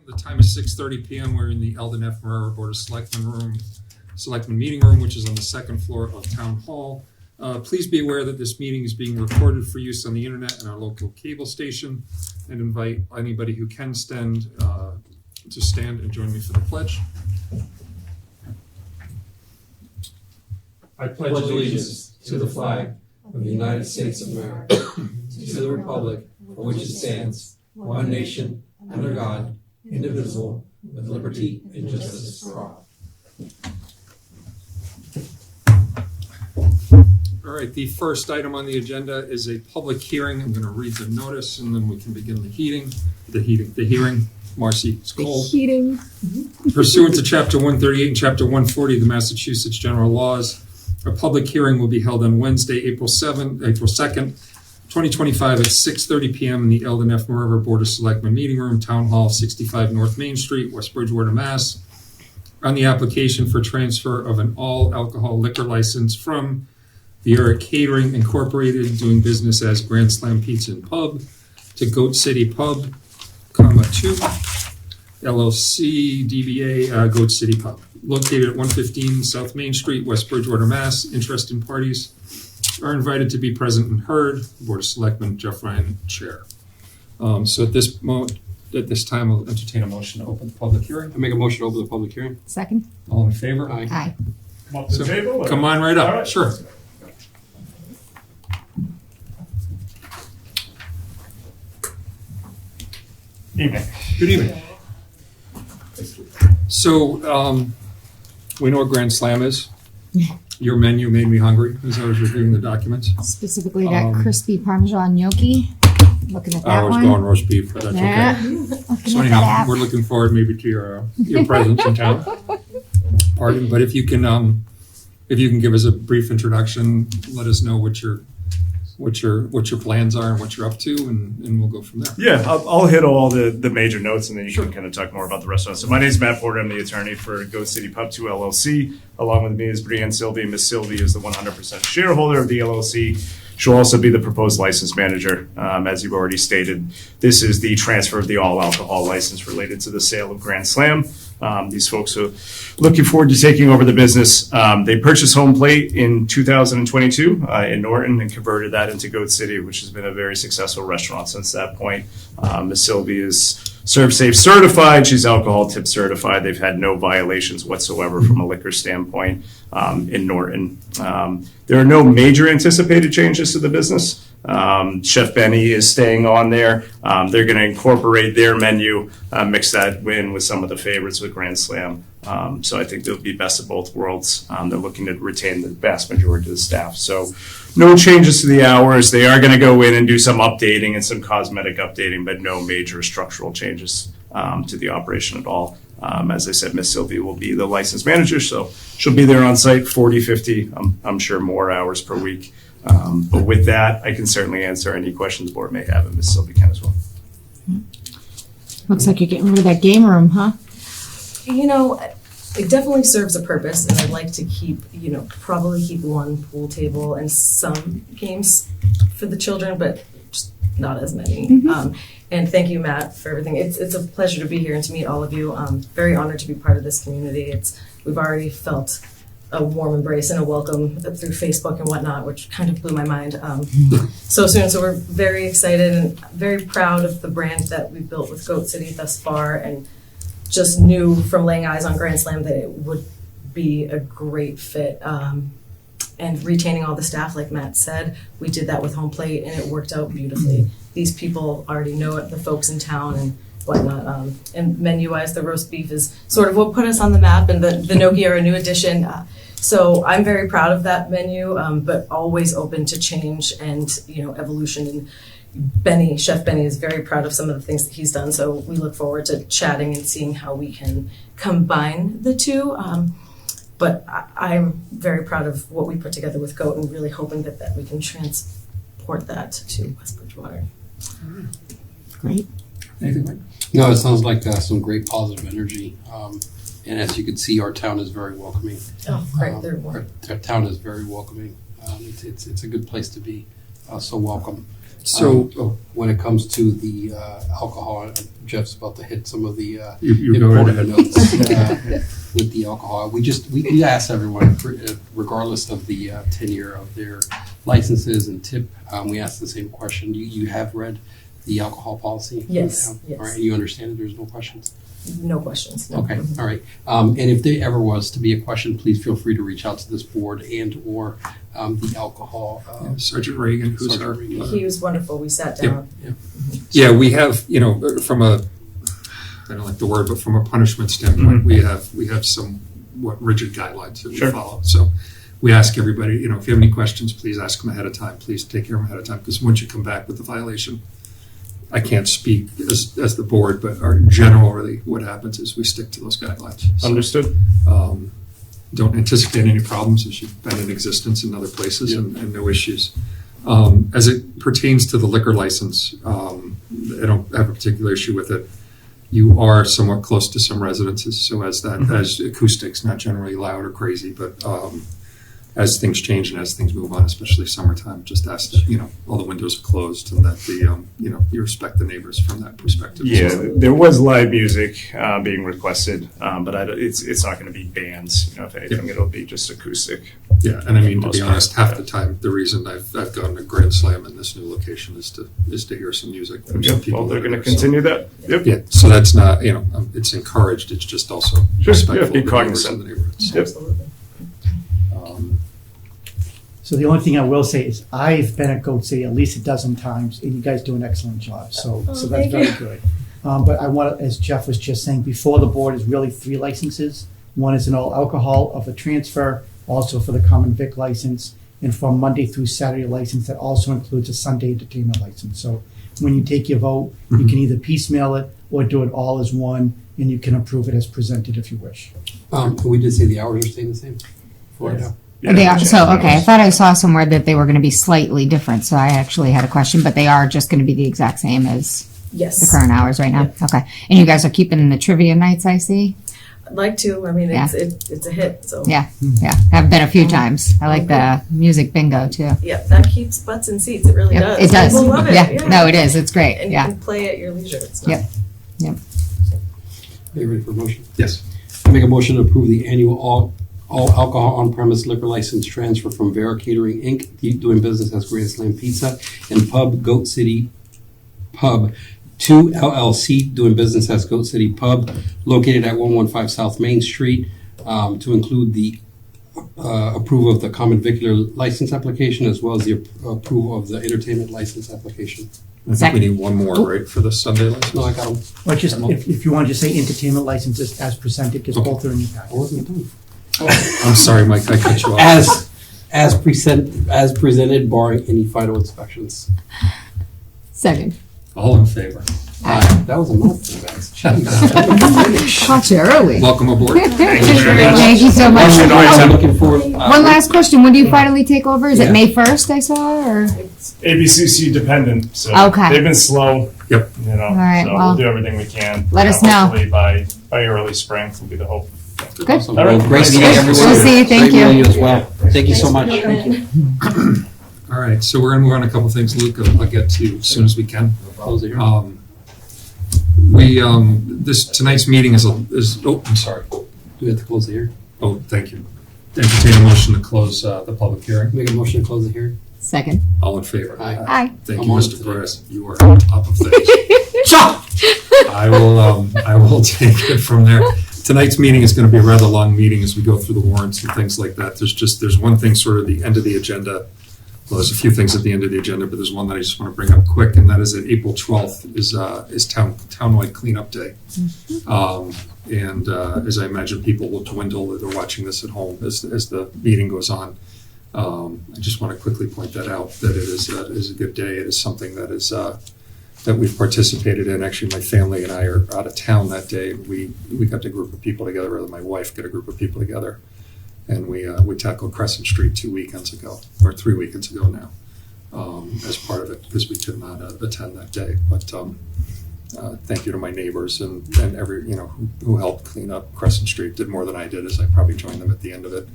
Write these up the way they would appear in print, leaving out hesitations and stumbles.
The time is 6:30 p.m. We're in the Eldon F. Marrero Board of Selectmen meeting room, which is on the second floor of Town Hall. Please be aware that this meeting is being recorded for use on the internet and our local cable station, and invite anybody who can stand to stand and join me for the pledge. I pledge allegiance to the flag of the United States of America, to the republic for which it stands, one nation, under God, indivisible, with liberty and justice for all. All right, the first item on the agenda is a public hearing. I'm going to read the notice and then we can begin the hearing. Marcy, it's cold. The heating. Pursuant to Chapter 138 and Chapter 140 of the Massachusetts General Laws, a public hearing will be held on Wednesday, April 2nd, 2025 at 6:30 p.m. in the Eldon F. Marrero Board of Selectmen meeting room, Town Hall, 65 North Main Street, West Bridgewater, Mass. On the application for transfer of an all-alcohol liquor license from Vieira Catering Incorporated, doing business as Grand Slam Pizza and Pub, to Goat City Pub, 2, LLC, DBA, Goat City Pub, located at 115 South Main Street, West Bridgewater, Mass. Interested parties are invited to be present and heard. Board of Selectmen, Jeff Ryan, Chair. So at this time, I'll entertain a motion to open the public hearing. I make a motion to open the public hearing. Second. All in favor? Aye. Aye. Come up to the table? Come on right up. All right. Sure. Evening. Good evening. So we know what Grand Slam is. Your menu made me hungry as I was reviewing the documents. Specifically that crispy Parmesan gnocchi. Looking at that I was one. going roast beef, but that's Yeah. okay. Looking So at anyhow, that. we're looking forward maybe to your presence in town. Pardon, but if you can give us a brief introduction, let us know what your plans are and what you're up to, and we'll go from there. Yeah, I'll hit all the major notes and then you can kind of talk more about the restaurant. So my name is Matt Porter. I'm the attorney for Goat City Pub 2 LLC. Along with me is Brianne Sylvie. Miss Sylvie is the 100% shareholder of the LLC. She'll also be the proposed license manager. As you've already stated, this is the transfer of the all-alcohol license related to the sale of Grand Slam. These folks are looking forward to taking over the business. They purchased Home Plate in 2022 in Norton and converted that into Goat City, which has been a very successful restaurant since that point. Ms. Sylvie is Serve Safe certified. She's alcohol tip certified. They've had no violations whatsoever from a liquor standpoint in Norton. There are no major anticipated changes to the business. Chef Benny is staying on there. They're going to incorporate their menu, mix that in with some of the favorites with Grand Slam. So I think they'll be best of both worlds. They're looking to retain the vast majority of the staff. So no changes to the hours. They are going to go in and do some updating and some cosmetic updating, but no major structural changes to the operation at all. As I said, Miss Sylvie will be the license manager, so she'll be there on site 40, 50, I'm sure more hours per week. But with that, I can certainly answer any questions the board may have, and Ms. Sylvie can as well. Looks like you're getting rid of that game room, huh? You know, it definitely serves a purpose, and I'd like to keep, probably keep one pool table and some games for the children, but just not as many. And thank you, Matt, for everything. It's a pleasure to be here and to meet all of you. I'm very honored to be part of this community. We've already felt a warm embrace and a welcome through Facebook and whatnot, which kind of blew my mind so soon. So we're very excited and very proud of the brand that we've built with Goat City thus far, and just knew from laying eyes on Grand Slam that it would be a great fit. And retaining all the staff, like Matt said, we did that with Home Plate and it worked out beautifully. These people already know it, the folks in town and whatnot. And menu-wise, the roast beef is sort of what put us on the map, and the gnocchi are a new addition. So I'm very proud of that menu, but always open to change and evolution. And Chef Benny is very proud of some of the things that he's done. So we look forward to chatting and seeing how we can combine the two. But I'm very proud of what we put together with Goat, and really hoping that we can transport that to West Bridgewater. Great. Anything, Mike? No, it sounds like some great positive energy. And as you can see, our town is very welcoming. Oh, great. They're warm. Our town is very welcoming. It's a good place to be. So welcome. So, When it comes to the alcohol, Jeff's about to hit some of the you go right important ahead. notes with the alcohol. We ask everyone, regardless of the tenure of their licenses and tip, we ask the same question. You have read the alcohol policy? Yes, yes. All right, you understand it, there's no questions? No questions. No. Okay, all right. And if there ever was to be a question, please feel free to reach out to this board and or the alcohol. Sergeant Reagan, who's Sergeant our Reagan. He was wonderful. We sat down. Yeah, we have, from a, I don't like the word, but from a punishment standpoint, we have somewhat rigid guidelines that we follow. So we ask everybody, if you have any questions, please ask them ahead of time. Please take care of them ahead of time, because once you come back with the violation, I can't speak as the board, but generally what happens is we stick to those guidelines. So, Understood. don't anticipate any problems, as you've been in existence in other places, and no issues. As it pertains to the liquor license, I don't have a particular issue with it. You are somewhat close to some residences, so as acoustics, not generally loud or crazy, but as things change and as things move on, especially summertime, just ask that, all the windows are closed and that you respect the neighbors from that perspective. Yeah, So, there was live music being requested, but it's not going to be bands. If anything, it'll be just acoustic. yeah, and I mean, to Most be part, honest, half yeah. the time, the reason I've gone to Grand Slam in this new location is to hear some music from some people. Well, they're that going are to there. So, continue that. Yep. yeah, so that's not, it's encouraged. It's just also Sure, respectful yeah, be of the neighbors cognizant. of the neighborhoods. Yep. Absolutely. So the only thing I will say is I've been at Goat City at least a dozen times, and you guys do an excellent job. So that's thank very you. good. But I want to, as Jeff was just saying, before the board is really 3 licenses. One is an all alcohol of a transfer, also for the common vic license, and from Monday through Saturday license that also includes a Sunday entertainment license. So when you take your vote, you can either piecemeal it or do it all as one, and you can approve it as presented if you wish. We did say the hours are staying the same? Yes. Yeah, They are, change so, okay, I those. thought I saw somewhere that they were gonna be slightly different, so I actually had a question, but they are just gonna be the exact same as Yes. the current hours right now? Okay, and you guys are keeping the trivia nights, I see? I'd like to. I mean, Yeah. it's a hit. So Yeah, yeah, I've been a few times. I like the music bingo too. yeah, that keeps butts in seats. It really Yep, does. it does. People love it. Yeah, no, it is, it's great, And yeah. you can play at your leisure. It's not. Yep. Are you ready for a motion? Yes. I make a motion to approve the annual all alcohol on-premise liquor license transfer from Vera Catering, Inc., doing business as Grand Slam Pizza, and Pub Goat City Pub, to LLC, doing business as Goat City Pub, located at 115 South Main Street, to include the approval of the common vicular license application as well as the approval of the entertainment license application. I think we need one more, right, for the Sunday license? No, I got them. Or just, if you want to just say entertainment licenses as presented, because both are in your I packet. wasn't done. I'm sorry, Mike, I cut you off. As presented, barring any final inspections. Second. All in favor? That was a mouthful, guys. Jeez. Caught you early. Welcome aboard. Thank you so much. Motion to Oh, I'm looking forward. one last question, when do you finally take over? Is it Yeah. May 1st I saw, or? ABCC dependent, so Okay. they've been slow. Yep. All right, So well, we'll do everything we can. let us know. Hopefully by early spring will be the hope. Good. Awesome. All right. Well, great meeting everyone. We'll see you. Thank Great meeting you. as well. Thank you so much. All right, so we're gonna move on a couple things, Luke, I'll get to as soon as we can. Close it here. Tonight's meeting is, I'm sorry. Do we have to close it here? Oh, thank you. Entertain a motion to close the public hearing. Make a motion to close it here? Second. All in favor? Aye. Hi. Thank I'm you, on Mr. it. Perez. You are up of things. I will take it from there. Tonight's meeting is going to be a rather long meeting as we go through the warrants and things like that. There's one thing sort of the end of the agenda. Well, there's a few things at the end of the agenda, but there's one that I just want to bring up quick, and that is that April 12th is townwide cleanup day. And as I imagine people will dwindle that are watching this at home as the meeting goes on. I just want to quickly point that out, that it is a good day. It is something that is that we've participated in. Actually, my family and I are out of town that day. We got a group of people together, or my wife got a group of people together, and we tackled Crescent Street 2 weekends ago, or 3 weekends ago now, as part of it, because we could not attend that day. But thank you to my neighbors and every who helped clean up Crescent Street. Did more than I did, as I probably joined them at the end of it.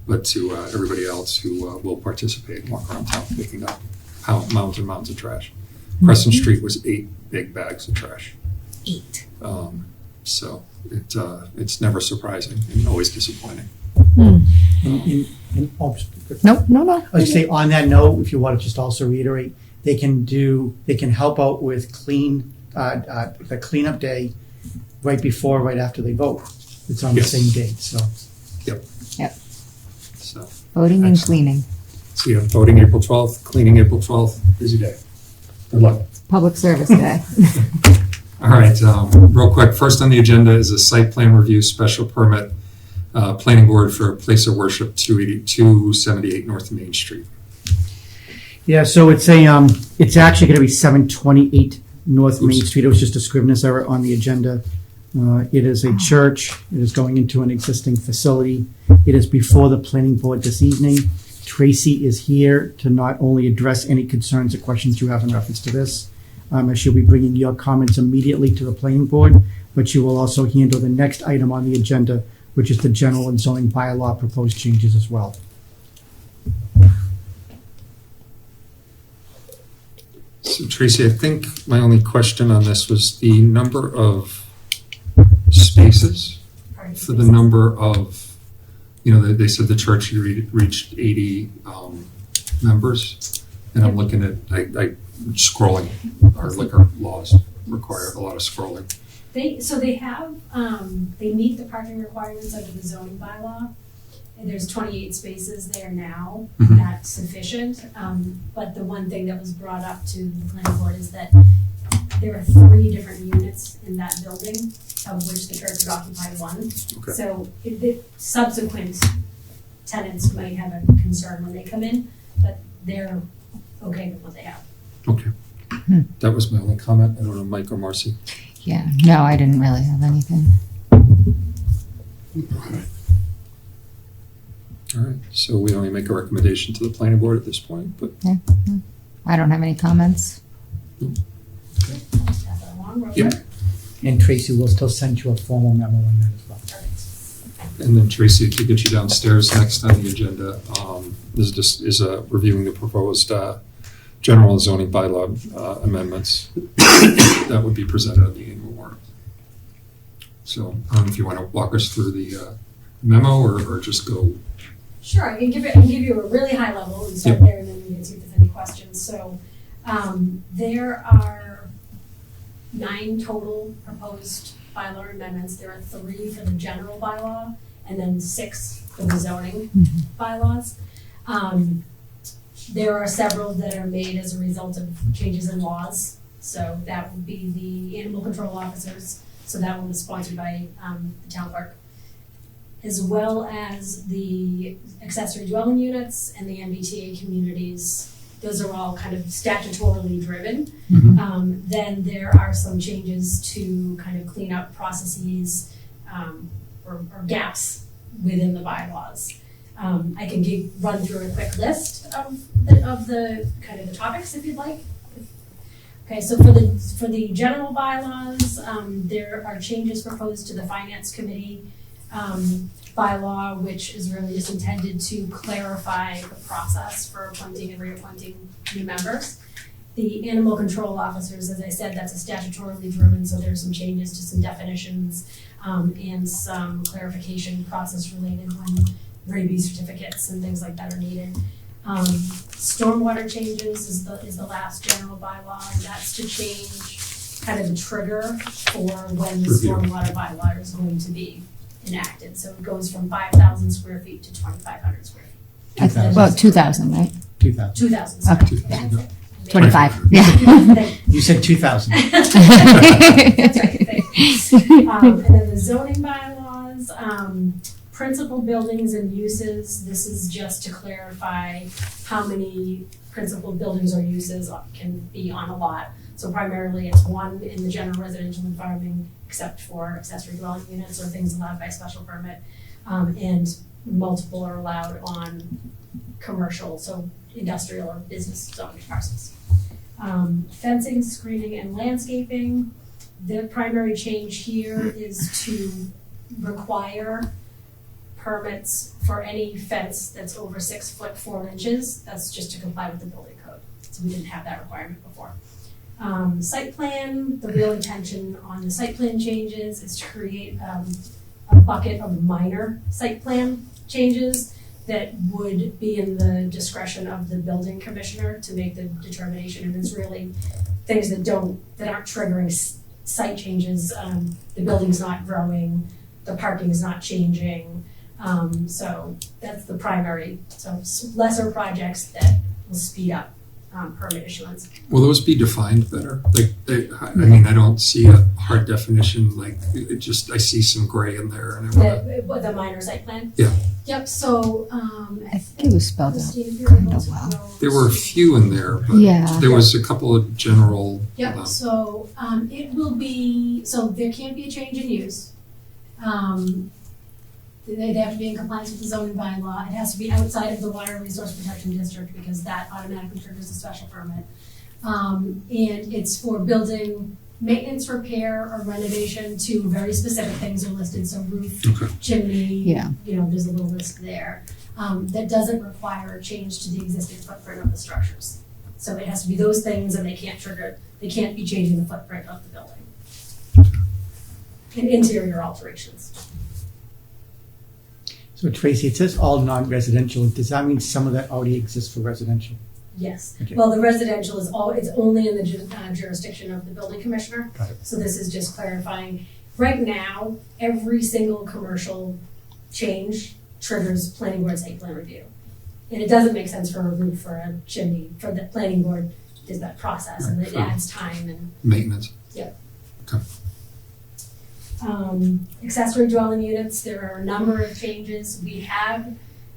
But to everybody else who will participate and walk around town picking up mounds and mounds of trash. Crescent Street was 8 big bags of trash. 8. So it's never surprising and always disappointing. No. I would say on that note, if you want to just also reiterate, they can help out with the cleanup day right after they vote. It's on the Yes. same date, so. Yep. Yep. So, Voting and Excellent. cleaning. so yeah, voting April 12th, cleaning April 12th, busy day. Good luck. Public Service Day. All right, real quick, first on the agenda is a site plan review special permit, planning board for a place of worship, 278 North Main Street. Yeah, so it's actually going to be 728 North Main Street. It was just a Scrivener's error on the agenda. It is a church. It is going into an existing facility. It is before the planning board this evening. Tracy is here to not only address any concerns or questions you have in reference to this, as she'll be bringing your comments immediately to the planning board, but she will also handle the next item on the agenda, which is the general and zoning bylaw proposed changes as well. So Tracy, I think my only question on this was the number of spaces for the number of, they said the church reached 80 members, and I'm looking at, scrolling, our liquor laws require a lot of scrolling. They meet the parking requirements under the zoning bylaw. And there's 28 spaces there now. Mhm. That's sufficient. But the one thing that was brought up to the planning board is that there are 3 different units in that building, of which the church would occupy 1. Okay. So the subsequent tenants might have a concern when they come in, but they're okay with what they have. Okay. That was my only comment. I don't know, Mike or Marcy. Yeah, no, I didn't really have anything. All right, so we only make a recommendation to the planning board at this point, but I don't have any comments. Just pass that along real Yeah. quick. And Tracy will still send you a formal memo on that as well. Perfect. and then Tracy, to get you downstairs next on the agenda, is reviewing the proposed general and zoning bylaw amendments that would be presented at the annual warrant. So if you want to walk us through the memo or just go. Sure, I can give you a really high level and start there, and then we can see if there's any questions. So there are 9 total proposed bylaw amendments. There are 3 for the general bylaw, and then 6 for the zoning bylaws. There are several that are made as a result of changes in laws. So that would be the animal control officers. So that one was sponsored by the town clerk, as well as the accessory dwelling units and the MBTA communities. Those are all kind of statutorily driven. Then there are some changes to kind of clean up processes or gaps within the bylaws. I can run through a quick list of the kind of the topics if you'd like. Okay, so for the general bylaws, there are changes proposed to the finance committee bylaw, which is really just intended to clarify the process for appointing and reappointing new members. The animal control officers, as I said, that's a statutorily driven, so there's some changes to some definitions and some clarification process related when rabies certificates and things like that are needed. Stormwater changes is the last general bylaw, and that's to change kind of the trigger for when the stormwater bylaw is going to be enacted. So it goes from 5,000 square feet to 2,500 square feet. Well, 2,000, right? 2,000. 2,000. Sorry. Okay. 25, yeah. You said 2,000. That's right, thanks. And then the zoning bylaws, principal buildings and uses, this is just to clarify how many principal buildings or uses can be on a lot. So primarily it's 1 in the general residential and farming, except for accessory dwelling units or things allowed by special permit. And multiple are allowed on commercial, so industrial or business zoning parcels. Fencing, screening, and landscaping. The primary change here is to require permits for any fence that's over 6 foot 4 inches. That's just to comply with the building code. So we didn't have that requirement before. Site plan, the real intention on the site plan changes is to create a bucket of minor site plan changes that would be in the discretion of the building commissioner to make the determination. And it's really things that aren't triggering site changes. The building's not growing, the parking is not changing. So that's the primary, so lesser projects that will speed up permit issuance. Will those be defined better? I mean, I don't see a hard definition, like, I see some gray in there. And The minor site plan? Yeah. Yep, so, I think it was spelled out Christine, if you're kind able of to well. go- there were a few in there, but Yeah. there was a couple of general. Yep, so, it will be, so there can't be a change in use. They have to be in compliance with the zoning bylaw. It has to be outside of the water resource protection district because that automatically triggers a special permit. And it's for building maintenance, repair, or renovation to very specific things are listed, so roof, Okay. chimney, Yeah. there's a little list there. That doesn't require a change to the existing footprint of the structures. So it has to be those things, and they can't be changing the footprint of the building. And interior alterations. So Tracy, it says all non-residential. Does that mean some of that already exists for residential? Yes, Okay. well, the residential it's only in the jurisdiction of the building commissioner. Got it. So this is just clarifying. Right now, every single commercial change triggers planning board site plan review. And it doesn't make sense for a roof, for a chimney, for the planning board is that process, and it Right. adds time and Maintenance. accessory dwelling units, there are a number of changes. We have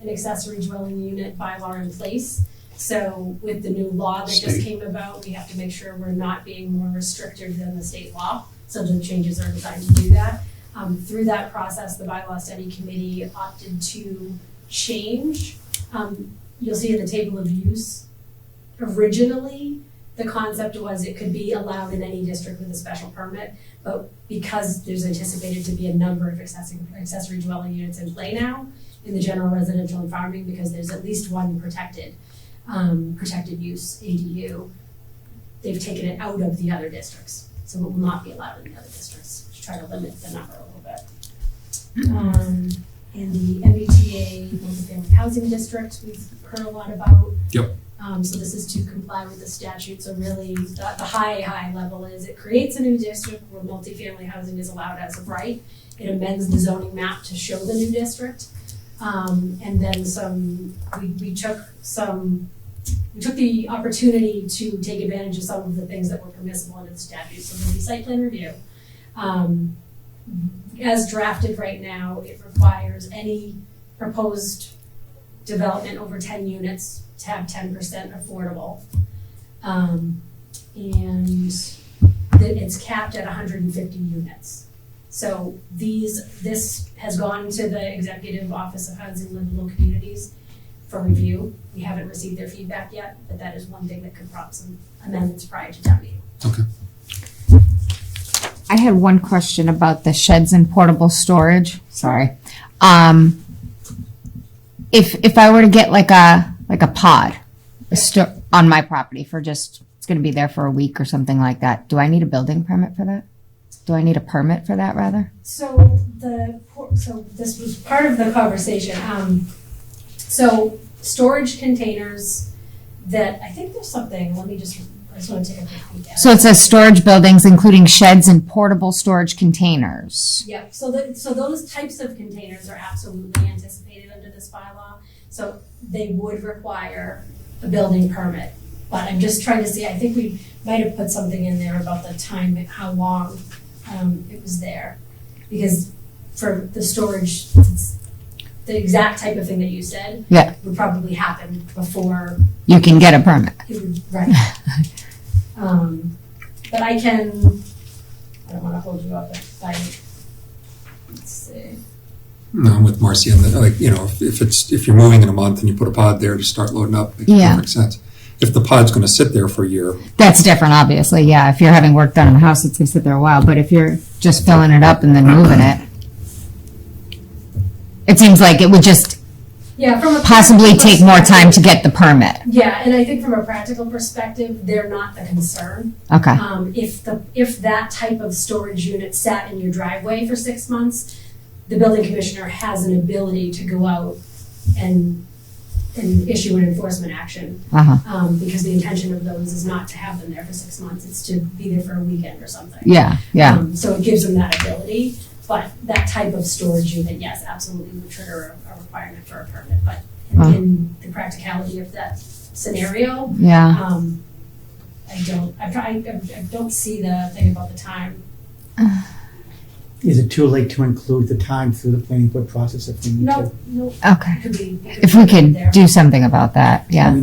an accessory dwelling unit bylaw in place. So with the new law that just came about, we have to make sure we're not being more restrictive than the state law. So the changes are designed to do that. Through that process, the bylaw study committee opted to change. You'll see in the table of use, originally, the concept was it could be allowed in any district with a special permit, but because there's anticipated to be a number of accessory dwelling units in play now in the general residential and farming, because there's at least one protected use, ADU, they've taken it out of the other districts. So it will not be allowed in the other districts, to try to limit the number a little bit. In the MBTA, multifamily housing district, we've heard a lot about. Yep. So this is to comply with the statute. So really, the high level is it creates a new district where multifamily housing is allowed as of right. It amends the zoning map to show the new district. And then we took the opportunity to take advantage of some of the things that were permissible under the statute. So there'll be site plan review. As drafted right now, it requires any proposed development over 10 units to have 10% affordable. And it's capped at 150 units. So this has gone to the Executive Office of Housing Livable Communities for review. We haven't received their feedback yet, but that is one thing that could prompt some amendments prior to town meeting. Okay. I had one question about the sheds and portable storage. Sorry. If I were to get like a pod on my property for just, it's going to be there for a week or something like that, do I need a building permit for that? Do I need a permit for that rather? So this was part of the conversation. So storage containers that, I think there's something, I just want to take a quick peek at it. So it says storage buildings, including sheds and portable storage containers. Yeah, so those types of containers are absolutely anticipated under this bylaw. So they would require a building permit. But I'm just trying to see, I think we might have put something in there about the time, how long it was there. Because for the storage, it's the exact type of thing that you said would probably happen before you can get a permit. it would, right. But I don't want to hold you up by, let's see. No, I'm with Marcy on that. Like, if you're moving in a month and you put a pod there to start loading up, it makes perfect sense. If the pod's going to sit there for a year, That's different, obviously. Yeah, if you're having work done in the house, it's going to sit there a while. But if you're just filling it up and then moving it, it seems like it would just Yeah, from a possibly practical take more time to perspective- get the permit. Yeah, and I think from a practical perspective, they're not the concern. Okay. If that type of storage unit sat in your driveway for 6 months, the building commissioner has an ability to go out and issue an enforcement action. Uh-huh. Because the intention of those is not to have them there for 6 months, it's to be there for a weekend or something. Yeah, yeah. So it gives them that ability, but that type of storage unit, yes, absolutely would trigger a requirement for a permit, but in the practicality of that scenario, Yeah. I don't see the thing about the time. Is it too late to include the time through the planning board process if we need to? No, Okay. it could be. If we could there. do something about that, yeah.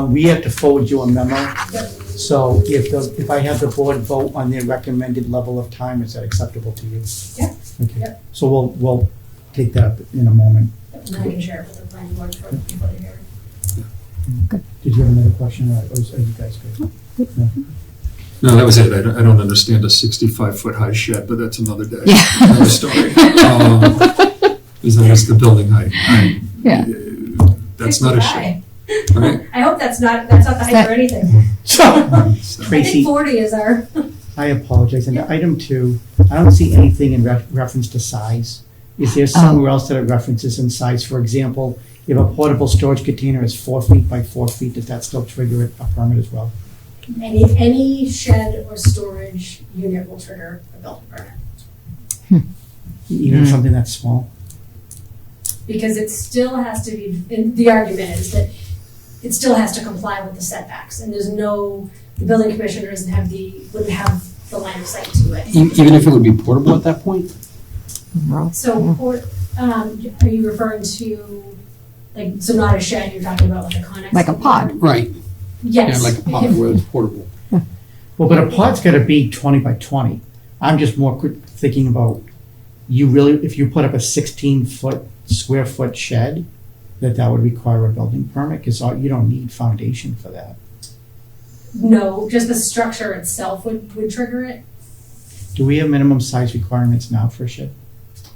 We have to forward you a memo, Yep. so if I have the board vote on their recommended level of time, is that acceptable to you? Yeah. Okay, Yep. so we'll take that up in a moment. And then I can share it with the planning board before the hearing. Did you have another question, or are you guys good? No? No, that was it. I don't understand a 65-foot high shed, but that's another day. Yeah. Another story. As long as the building height. Yeah. That's not a shed, right? I hope that's not the height for anything. So, I Tracy, think 40 is our, I apologize. And item 2, I don't see anything in reference to size. Is there somewhere else that it references in size? For example, if a portable storage container is 4 feet by 4 feet, does that still trigger a permit as well? any shed or storage unit will trigger a building permit. Even something that's small? Because it still has to be, and the argument is that it still has to comply with the setbacks, and the building commissioner wouldn't have the line of sight to it. Even if it would be portable at that point? So, are you referring to, so not a shed, you're talking about like a Connex? Like a pod. Right. Yes. Yeah, like a pod where it's portable. Well, but a pod's gotta be 20 by 20. I'm just more thinking about, if you put up a 16-foot, square foot shed, that would require a building permit, because you don't need foundation for that. No, just the structure itself would trigger it. Do we have minimum size requirements now for a shed?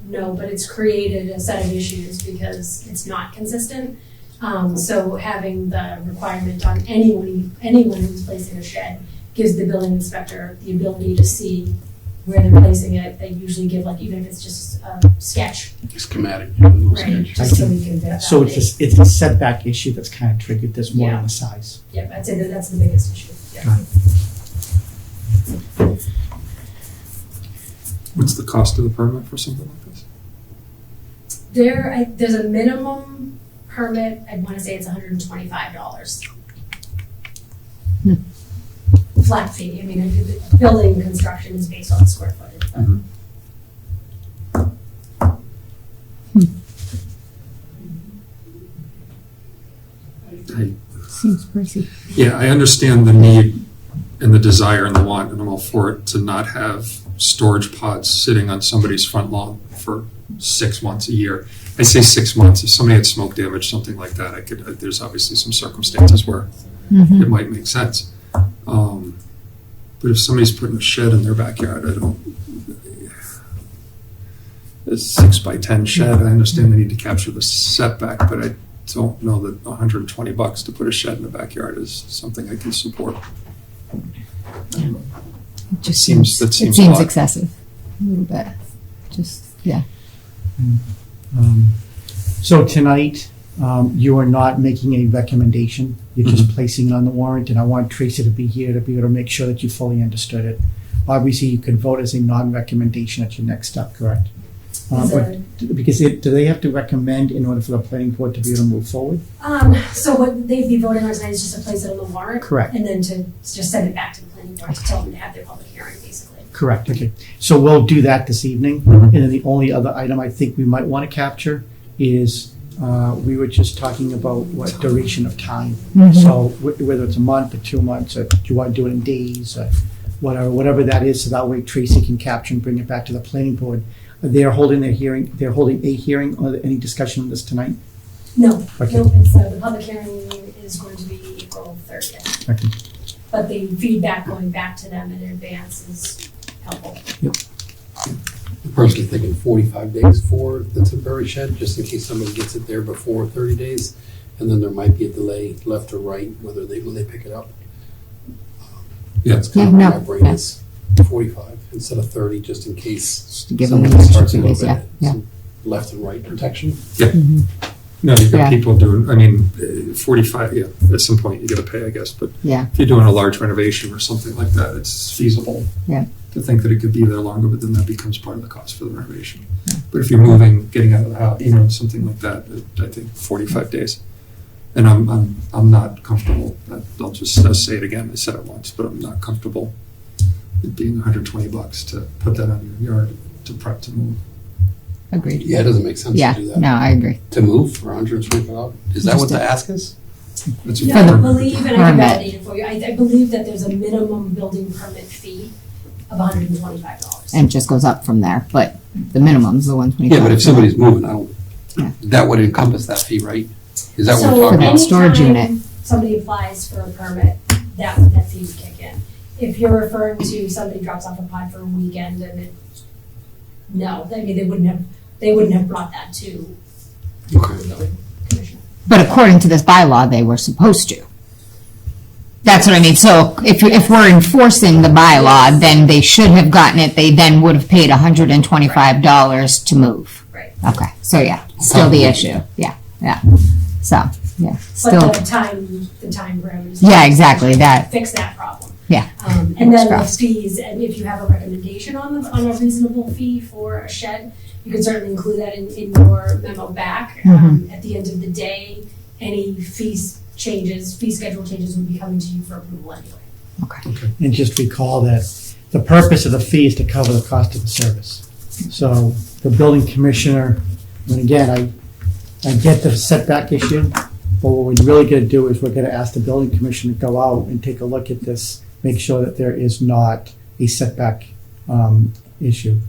No, but it's created a set of issues because it's not consistent. So having the requirement on anyone who's placing a shed gives the building inspector the ability to see where they're placing it. They usually give, even if it's just a sketch, Schematic. right? Just so we can validate. So it's a setback issue that's kind of triggered this more than the size. Yeah, I'd say that's the biggest issue. Yeah. Got it. What's the cost of the permit for something like this? There's a minimum permit. I want to say it's $125. Flat fee. I mean, building construction is based on square footage. But Seems pricey. Yeah, I understand the need and the desire and the want, and I'm all for it, to not have storage pods sitting on somebody's front lawn for 6 months, a year. I say 6 months. If somebody had smoke damage, something like that, there's obviously some circumstances where it might make sense. But if somebody's putting a shed in their backyard, a 6 by 10 shed, I understand they need to capture the setback, but I don't know that $120 to put a shed in the backyard is something I can support. It just Seems- that it seems seems a lot. excessive, a little bit. Just, yeah. So tonight, you are not making a recommendation, you're just placing it on the warrant, and I want Tracy to be here to be able to make sure that you fully understood it. Obviously, you can vote as a non-recommendation at your next step, correct? Because do they have to recommend in order for the planning board to be able to move forward? So what they'd be voting on tonight is just to place it on the warrant. Correct. And then to just send it back to the planning board to tell them to have their public hearing, basically. Correct, okay. So we'll do that this evening. And then the only other item I think we might want to capture is, we were just talking about what duration of time. So whether it's a month or 2 months, or do you want to do it in days, or whatever that is, so that way Tracy can capture and bring it back to the planning board. They're holding a hearing, or any discussion on this tonight? No, Okay. no, it's, the public hearing is going to be April 30th. Okay. But the feedback going back to them in advance is helpful. personally thinking 45 days for the temporary shed, just in case somebody gets it there before 30 days, and then there might be a delay left or right, when they pick it up. Yeah. That's kind of Yeah, where my no, brain yeah. is, 45 instead of 30, just in case Just to give them somebody the starts a extra little days, bit, yeah, some left and right protection. No, you've got Yeah. people doing, I mean, 45, yeah, at some point you gotta pay, I guess, but yeah, if you're doing a large renovation or something like that, it's feasible. Yeah. To think that it could be there longer, but then that becomes part of the cost for the renovation. But if you're moving, getting out of the house, something like that, I think 45 days. And I'm not comfortable, I'll just say it again, I said it once, but I'm not comfortable it being $120 to put that on your yard to prep to move. agreed. Yeah, it doesn't make sense Yeah, to do that. no, I agree. To move for $125? Is that what the ask is? It's a Yeah, I permit. believe, and I can Permit. validate it for you, I believe that there's a minimum building permit fee of $125. And it just goes up from there, but the minimum's the 125. Yeah, but if somebody's moving, Yeah. that would encompass that fee, right? Is that what So we're talking that about? storage anytime unit. somebody applies for a permit, that fee would kick in. If you're referring to somebody drops off a pod for a weekend and it, no, I mean, they wouldn't have brought that to Okay. the building commissioner. But according to this bylaw, they were supposed to. That's what I mean. So if we're enforcing the bylaw, then they should have gotten it. They then would have paid $125 to move. Right. Okay. So yeah, still the issue. Yeah. Yeah. So yeah, still. But the time parameters. Yeah, exactly, that. Fix that problem. Yeah. And then the Crossed. fees, and if you have a recommendation on a reasonable fee for a shed, you can certainly include that in your memo back. At the end of the day, any fee schedule changes would be coming to you for approval anyway. Okay. And just recall that the purpose of the fee is to cover the cost of the service. So the building commissioner, and again, I get the setback issue, but what we're really gonna do is we're gonna ask the building commissioner to go out and take a look at this, make sure that there is not a setback issue.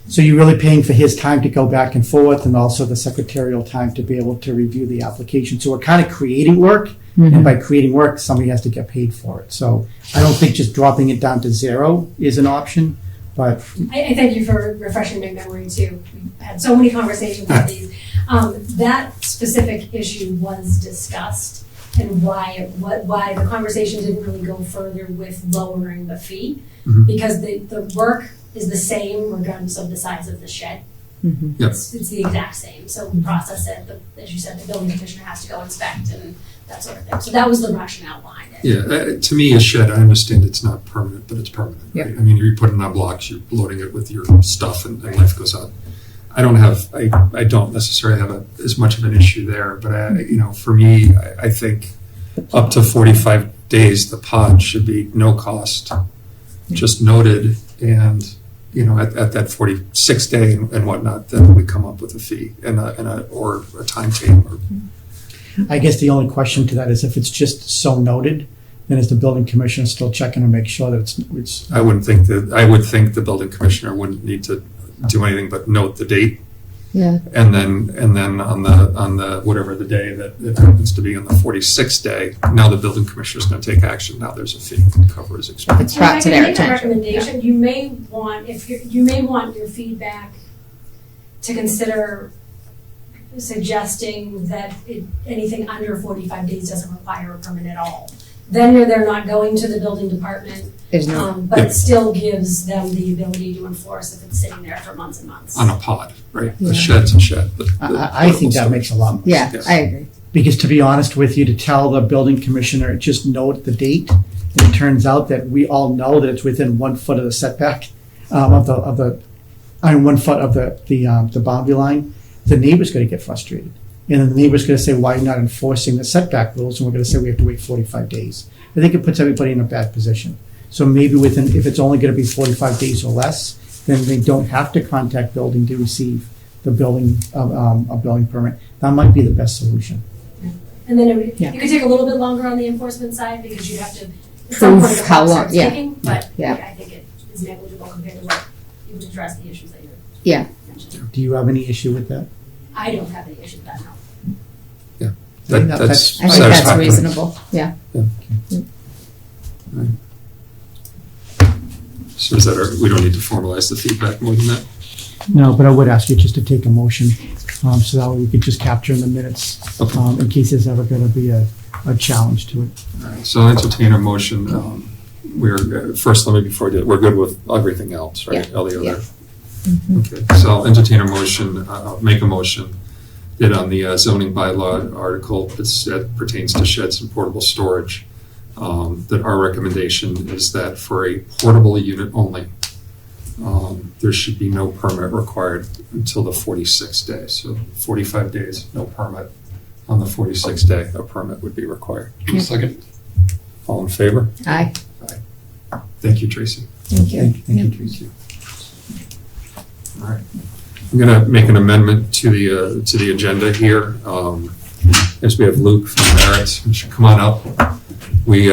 So you're really paying for his time to go back and forth and also the secretarial time to be able to review the application. So we're kind of creating work, and by creating work, somebody has to get paid for it. So I don't think just dropping it down to zero is an option, but I thank you for refreshing my memory too. We had so many conversations about these. That specific issue was discussed and why the conversation didn't really go further with lowering the fee. Because the work is the same regardless of the size of the shed. Yep. It's the exact same. So we process it, as you said, the building commissioner has to go inspect and that sort of thing. So that was the rationale behind it. Yeah, to me, a shed, I understand it's not permanent, but it's permanent, right? I mean, you're putting on blocks, you're loading it with your stuff and life goes on. I don't necessarily have as much of an issue there, but for me, I think up to 45 days, the pod should be no cost, just noted, and at that 46th day and whatnot, then we come up with a fee or a timetable. I guess the only question to that is if it's just so noted, then is the building commissioner still checking to make sure that it's I would think the building commissioner wouldn't need to do anything but note the date. Yeah. And then on the whatever the day that it happens to be on the 46th day, now the building commissioner is going to take action. Now there's a fee to cover his expense. It's brought And to if I their can make a attention. recommendation, you may want your feedback to consider suggesting that anything under 45 days doesn't require a permit at all. Then they're not going to the building department, There's no. but it still gives them the ability to enforce if it's sitting there for months and months. On a pod, right? Yeah. A shed's a shed. I think that makes a lot more Yeah, Yes. I agree. Because to be honest with you, to tell the building commissioner, just note the date, and it turns out that we all know that it's within 1 foot of the setback, 1 foot of the boundary line, the neighbor's gonna get frustrated. And then the neighbor's gonna say, why are you not enforcing the setback rules? And we're gonna say we have to wait 45 days. I think it puts everybody in a bad position. So maybe if it's only gonna be 45 days or less, then they don't have to contact building to receive the building, a building permit. That might be the best solution. And then it Yeah. could take a little bit longer on the enforcement side because you have to, at some Prove point the how clock long- starts yeah. ticking, but Yeah. I think it is negligible compared to what you would address the issues that you're Yeah. mentioning. Do you have any issue with that? I don't have any issue with that, no. That's I think that's satisfactory. reasonable. Yeah. So we don't need to formalize the feedback more than that? No, but I would ask you just to take a motion, so that way we could just capture in the minutes, in case there's ever gonna be a challenge to it. All right, so I'll entertain a motion. We're, first, let me, before I do it, we're good with everything else, right? Yeah. All the Yeah. other. Okay, so I'll entertain a motion, make a motion that on the zoning bylaw article that pertains to sheds and portable storage, that our recommendation is that for a portable unit only, there should be no permit required until the 46th day. So 45 days, no permit. On the 46th day, a permit would be required. Second. All in favor? Aye. Thank you, Tracy. Thank you. Thank you, Tracy. All right. I'm going to make an amendment to the agenda here. As we have Luke from Barrett's, you should come on up. We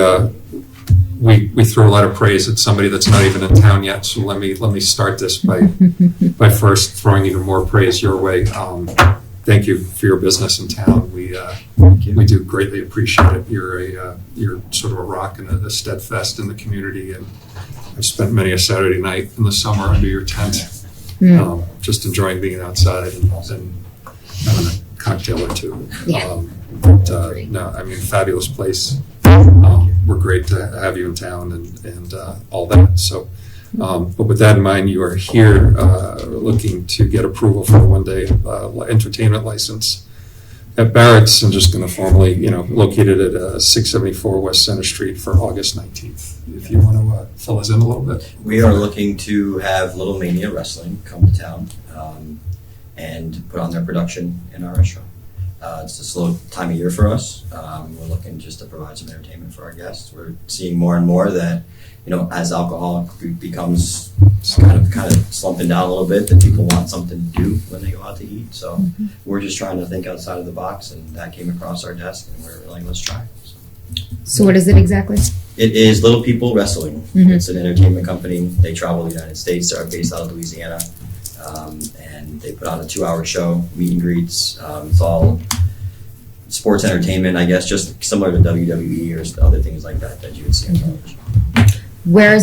throw a lot of praise at somebody that's not even in town yet. So let me start this by first throwing even more praise your way. Thank you for your business in town. We do greatly appreciate it. You're sort of a rock and a steadfast in the community, and I've spent many a Saturday night in the summer under your tent, just enjoying being outside and having a cocktail or two. Yeah. No, I mean, fabulous place. We're great to have you in town and all that. So, but with that in mind, you are here looking to get approval for a one-day entertainment license at Barrett's. I'm just going to formally, located at 674 West Center Street for August 19th. If you want to fill us in a little bit. We are looking to have Little Mania Wrestling come to town and put on their production in our restaurant. It's a slow time of year for us. We're looking just to provide some entertainment for our guests. We're seeing more and more that, as alcohol becomes kind of slumping down a little bit, that people want something to do when they go out to eat. So we're just trying to think outside of the box, and that came across our desk, and we're like, let's try it. So what is it exactly? It is Little People Wrestling. Mhm. It's an entertainment company. They travel the United States. They're based out of Louisiana. And they put on a 2-hour show, meet and greets. It's all sports entertainment, I guess, just similar to WWE or other things like that you would see on television. Where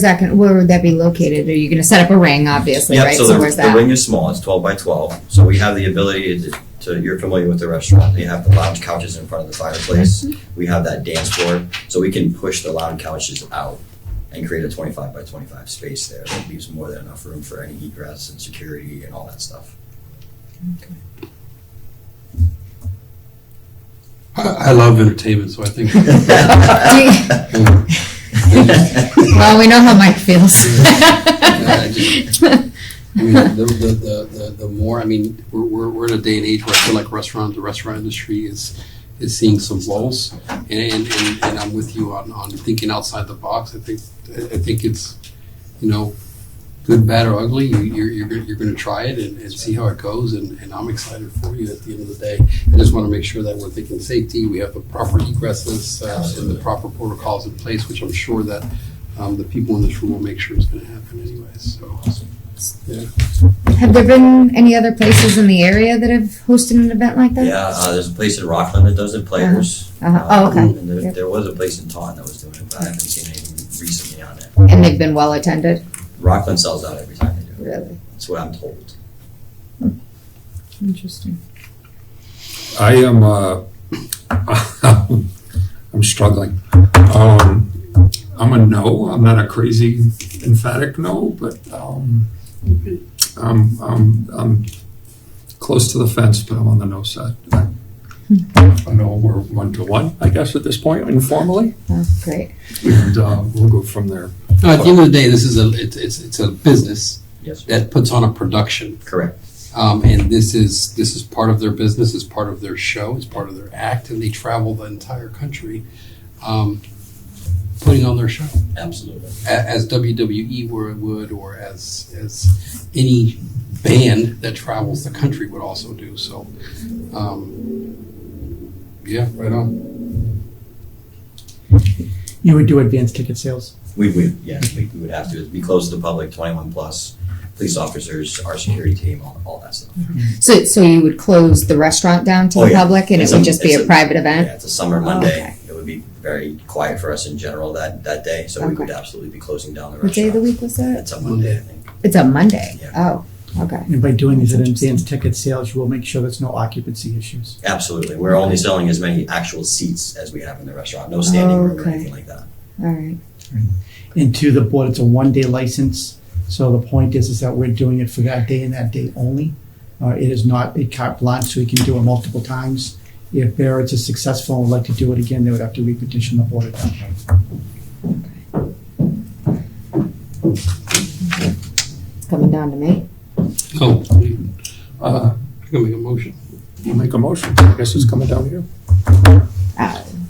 would that be located? Are you going to set up a ring, obviously, Yep, right? so where's the that? ring is small. It's 12 by 12. So we have the ability to, you're familiar with the restaurant. They have the lounge couches in front of the fireplace. We have that dance floor. So we can push the lounge couches out and create a 25 by 25 space there that leaves more than enough room for any egress and security and all that stuff. I love entertainment, so I think. Well, we know how Mike feels. The more, we're in a day and age where I feel like the restaurant industry is seeing some lows, and I'm with you on thinking outside the box. I think it's, good, bad, or ugly. You're going to try it and see how it goes, and I'm excited for you at the end of the day. I just want to make sure that we're thinking safety. We have the proper egresses and the proper protocols in place, which I'm sure that the people in this room will make sure is going to happen anyways. So, yeah. Have there been any other places in the area that have hosted an event like that? Yeah, there's a place in Rockland that does it, Players. Oh, okay. And there was a place in Taunton that was doing it, but I haven't seen anything recently on it. And they've been well attended? Rockland sells out every time they do it. Really? That's what I'm told. Interesting. I am I'm struggling. I'm a no. I'm not a crazy emphatic no, but I'm close to the fence, but I'm on the no side. I know we're 1-1, I guess, at this point, informally, Oh, great. and we'll go from there. No, at the end of the day, this is it's a business Yes. that puts on a production. Correct. And this is part of their business, it's part of their show, it's part of their act, and they travel the entire country putting on their show. Absolutely. As WWE would, or as any band that travels the country would also do. So, yeah, right on. You would do advanced ticket sales? We would have to. It'd be closed to the public, 21 plus, police officers, our security team, all that stuff. So you would close the restaurant down to Oh, the yeah. public, and it would just be a private event? Yeah, it's a summer Monday. okay. It would be very quiet for us in general that day, so we would Okay. absolutely be closing down the What day restaurant. of the week was that? It's a Monday, I think. It's a Monday. Yeah. Oh, Okay. And by doing these advanced ticket sales, you will make sure there's no occupancy issues. Absolutely. We're only selling as many actual seats as we have in the restaurant. No standing room or Okay. anything like that. All right. And to the board, it's a one-day license. So the point is that we're doing it for that day and that day only. It is not a carte blanche, so we can do it multiple times. If Barrett's is successful and would like to do it again, they would have to repetition the board at that point. Coming down to me. So, I can make a motion. We'll make a motion. I guess it's coming down here.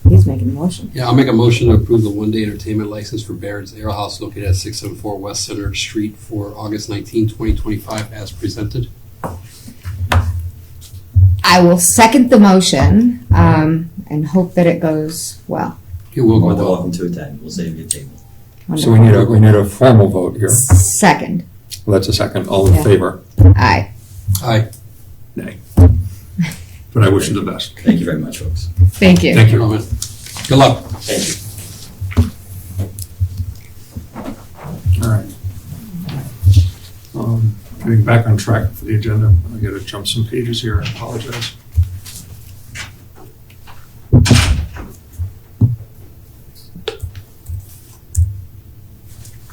He's making a motion. Yeah, I'll make a motion to approve the one-day entertainment license for Barrett's Ale House located at 674 West Center Street for August 19, 2025, as presented. I will second the motion and hope that it goes well. It will More go than well. welcome to attend. We'll save you a table. So we need a formal vote here. Second. Well, that's a second. All in Yeah. favor? Aye. Aye. Nay. But I wish you the best. Thank you very much, folks. Thank you. Thank you. Comment. Good luck. Thank you. All right. Getting back on track for the agenda. I got to jump some pages here. I apologize.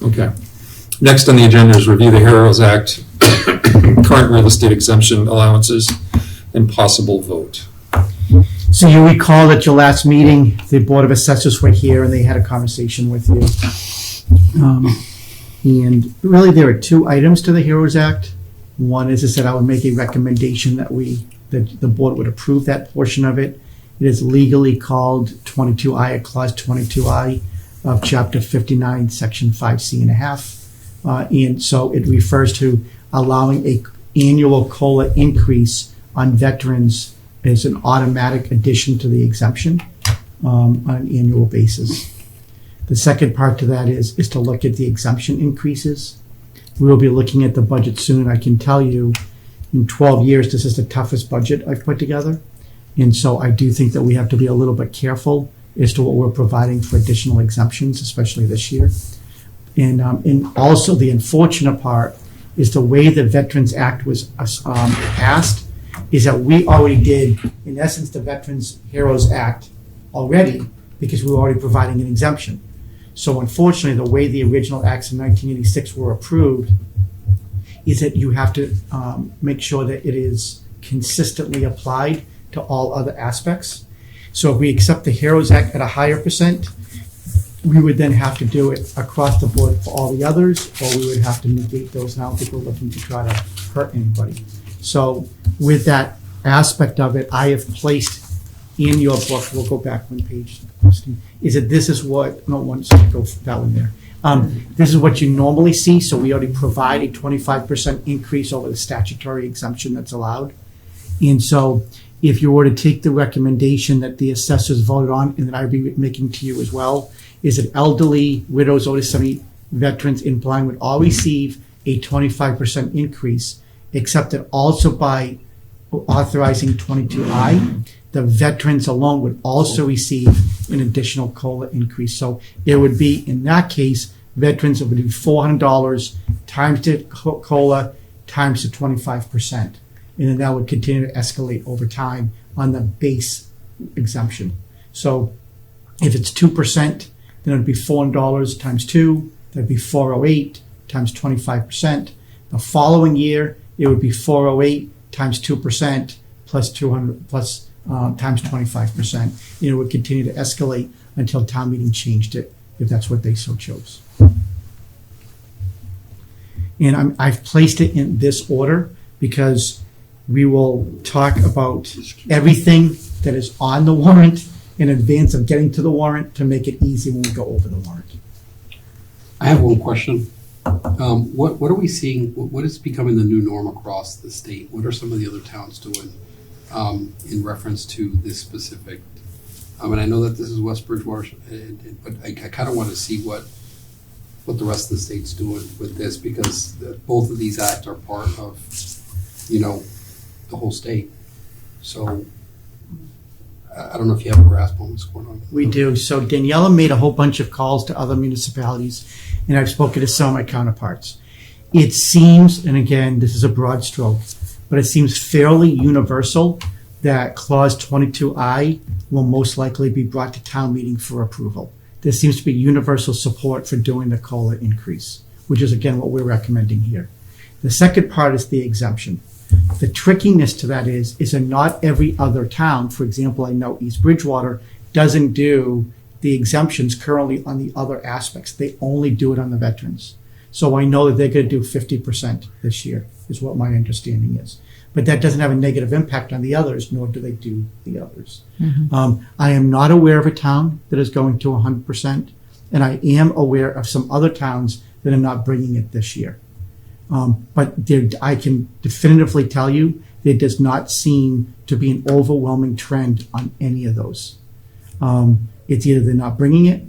Okay. Next on the agenda is review the Heroes Act, current real estate exemption allowances, and possible vote. So you recall at your last meeting, the Board of Assessors were here and they had a conversation with you. And really, there are two items to the HEROES Act. One is that I would make a recommendation that the board would approve that portion of it. It is legally called 22I, or Clause 22I of Chapter 59, Section 5C and a half. And so it refers to allowing a annual COLA increase on veterans as an automatic addition to the exemption on an annual basis. The second part to that is to look at the exemption increases. We will be looking at the budget soon. I can tell you, in 12 years, this is the toughest budget I've put together. And so I do think that we have to be a little bit careful as to what we're providing for additional exemptions, especially this year. And also the unfortunate part is the way the Veterans Act was passed is that we already did, in essence, the Veterans Heroes Act already because we were already providing an exemption. So unfortunately, the way the original acts in 1986 were approved is that you have to make sure that it is consistently applied to all other aspects. So if we accept the HEROES Act at a higher percent, we would then have to do it across the board for all the others, or we would have to negate those. And I don't think we're looking to try to hurt anybody. So with that aspect of it, I have placed in your book, we'll go back one page, Christine, is that this is what, no, one, go that one there. This is what you normally see, so we already provide a 25% increase over the statutory exemption that's allowed. And so if you were to take the recommendation that the assessors voted on, and that I would be making to you as well, is that elderly, widows, over 70 veterans in blind would all receive a 25% increase, except that also by authorizing 22I, the veterans alone would also receive an additional COLA increase. So it would be, in that case, veterans, it would be $400 times the COLA times the 25%. And then that would continue to escalate over time on the base exemption. So if it's 2%, then it would be $400 times 2, that'd be $408 times 25%. The following year, it would be $408 times 2% plus 200 plus times 25%. And it would continue to escalate until town meeting changed it, if that's what they so chose. And I've placed it in this order because we will talk about everything that is on the warrant in advance of getting to the warrant to make it easy when we go over the warrant. I have one question. What are we seeing? What is becoming the new norm across the state? What are some of the other towns doing in reference to this specific? And I know that this is West Bridgewater, but I kind of want to see what the rest of the state's doing with this, because both of these acts are part of, the whole state. So I don't know if you have a grasp on what's going on. We do. So Daniela made a whole bunch of calls to other municipalities, and I've spoken to some of my counterparts. It seems, and again, this is a broad stroke, but it seems fairly universal that Clause 22I will most likely be brought to town meeting for approval. There seems to be universal support for doing the COLA increase, which is again what we're recommending here. The second part is the exemption. The trickiness to that is that not every other town, for example, I know East Bridgewater doesn't do the exemptions currently on the other aspects. They only do it on the veterans. So I know that they're going to do 50% this year, is what my understanding is. But that doesn't have a negative impact on the others, nor do they do the others. I am not aware of a town that is going to 100%, and I am aware of some other towns that are not bringing it this year. But I can definitively tell you there does not seem to be an overwhelming trend on any of those. It's either they're not bringing it,